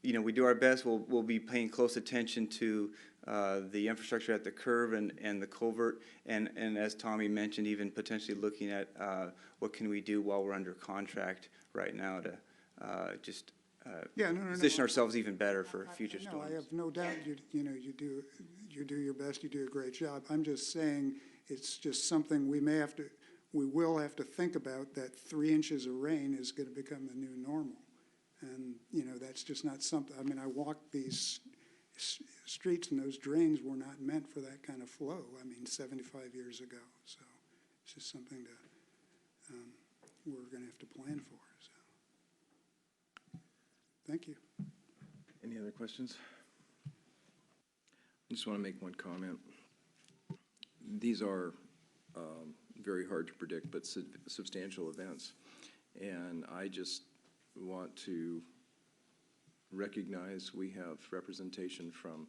You know, we do our best. We'll be paying close attention to the infrastructure at the curve and the culvert, and as Tommy mentioned, even potentially looking at what can we do while we're under contract right now to just position ourselves even better for future storms. No, I have no doubt you do your best. You do a great job. I'm just saying it's just something we will have to think about, that 3 inches of rain is going to become the new normal. And, you know, that's just not something, I mean, I walked these streets and those drains were not meant for that kind of flow, I mean, 75 years ago. So it's just something to, we're going to have to plan for. So thank you. Any other questions? I just want to make one comment. These are very hard to predict, but substantial events. And I just want to recognize we have representation from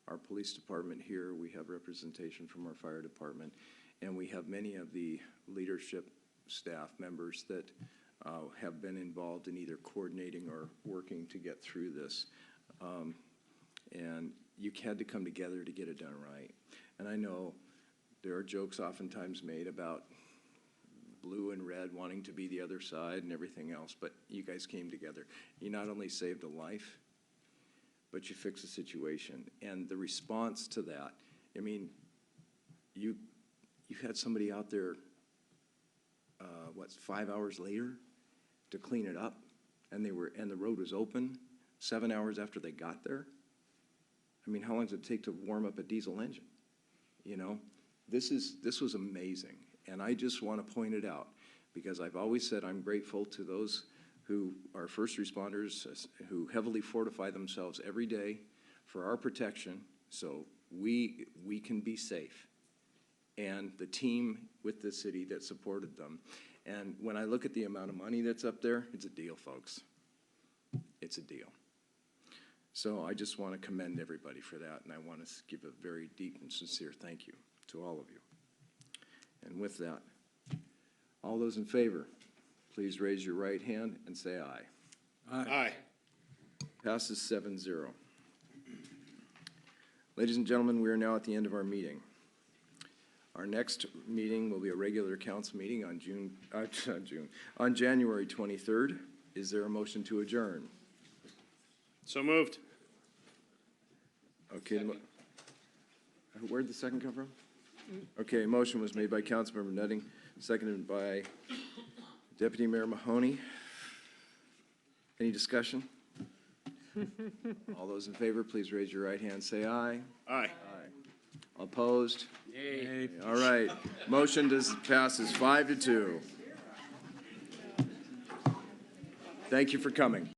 our police department here, we have representation from our fire department, and we have many of the leadership staff members that have been involved in either coordinating or working to get through this. And you had to come together to get it done right. And I know there are jokes oftentimes made about blue and red wanting to be the other side and everything else, but you guys came together. You not only saved a life, but you fixed the situation. And the response to that, I mean, you had somebody out there, 5 hours later to clean it up, and the road was open 7 hours after they got there. I mean, how long does it take to warm up a diesel engine? You know, this was amazing. And I just want to point it out, because I've always said I'm grateful to those who are first responders, who heavily fortify themselves every day for our protection so we can be safe, and the team with the city that supported them. And when I look at the amount of money that's up there, it's a deal, folks. It's a deal. So I just want to commend everybody for that, and I want to give a very deep and sincere thank you to all of you. And with that, all those in favor, please raise your right hand and say aye. Aye. Passes 7-0. Ladies and gentlemen, we are now at the end of our meeting. Our next meeting will be a regular council meeting on on January 23rd. Is there a motion to adjourn? So moved. Okay. Where'd the second come from? Okay, motion was made by Councilmember Nutting, seconded by Deputy Mayor Mahoney. Any discussion? All those in favor, please raise your right hand, say aye. Aye. Aye. Opposed? Yay. All right, motion passes 5-2. Thank you for coming.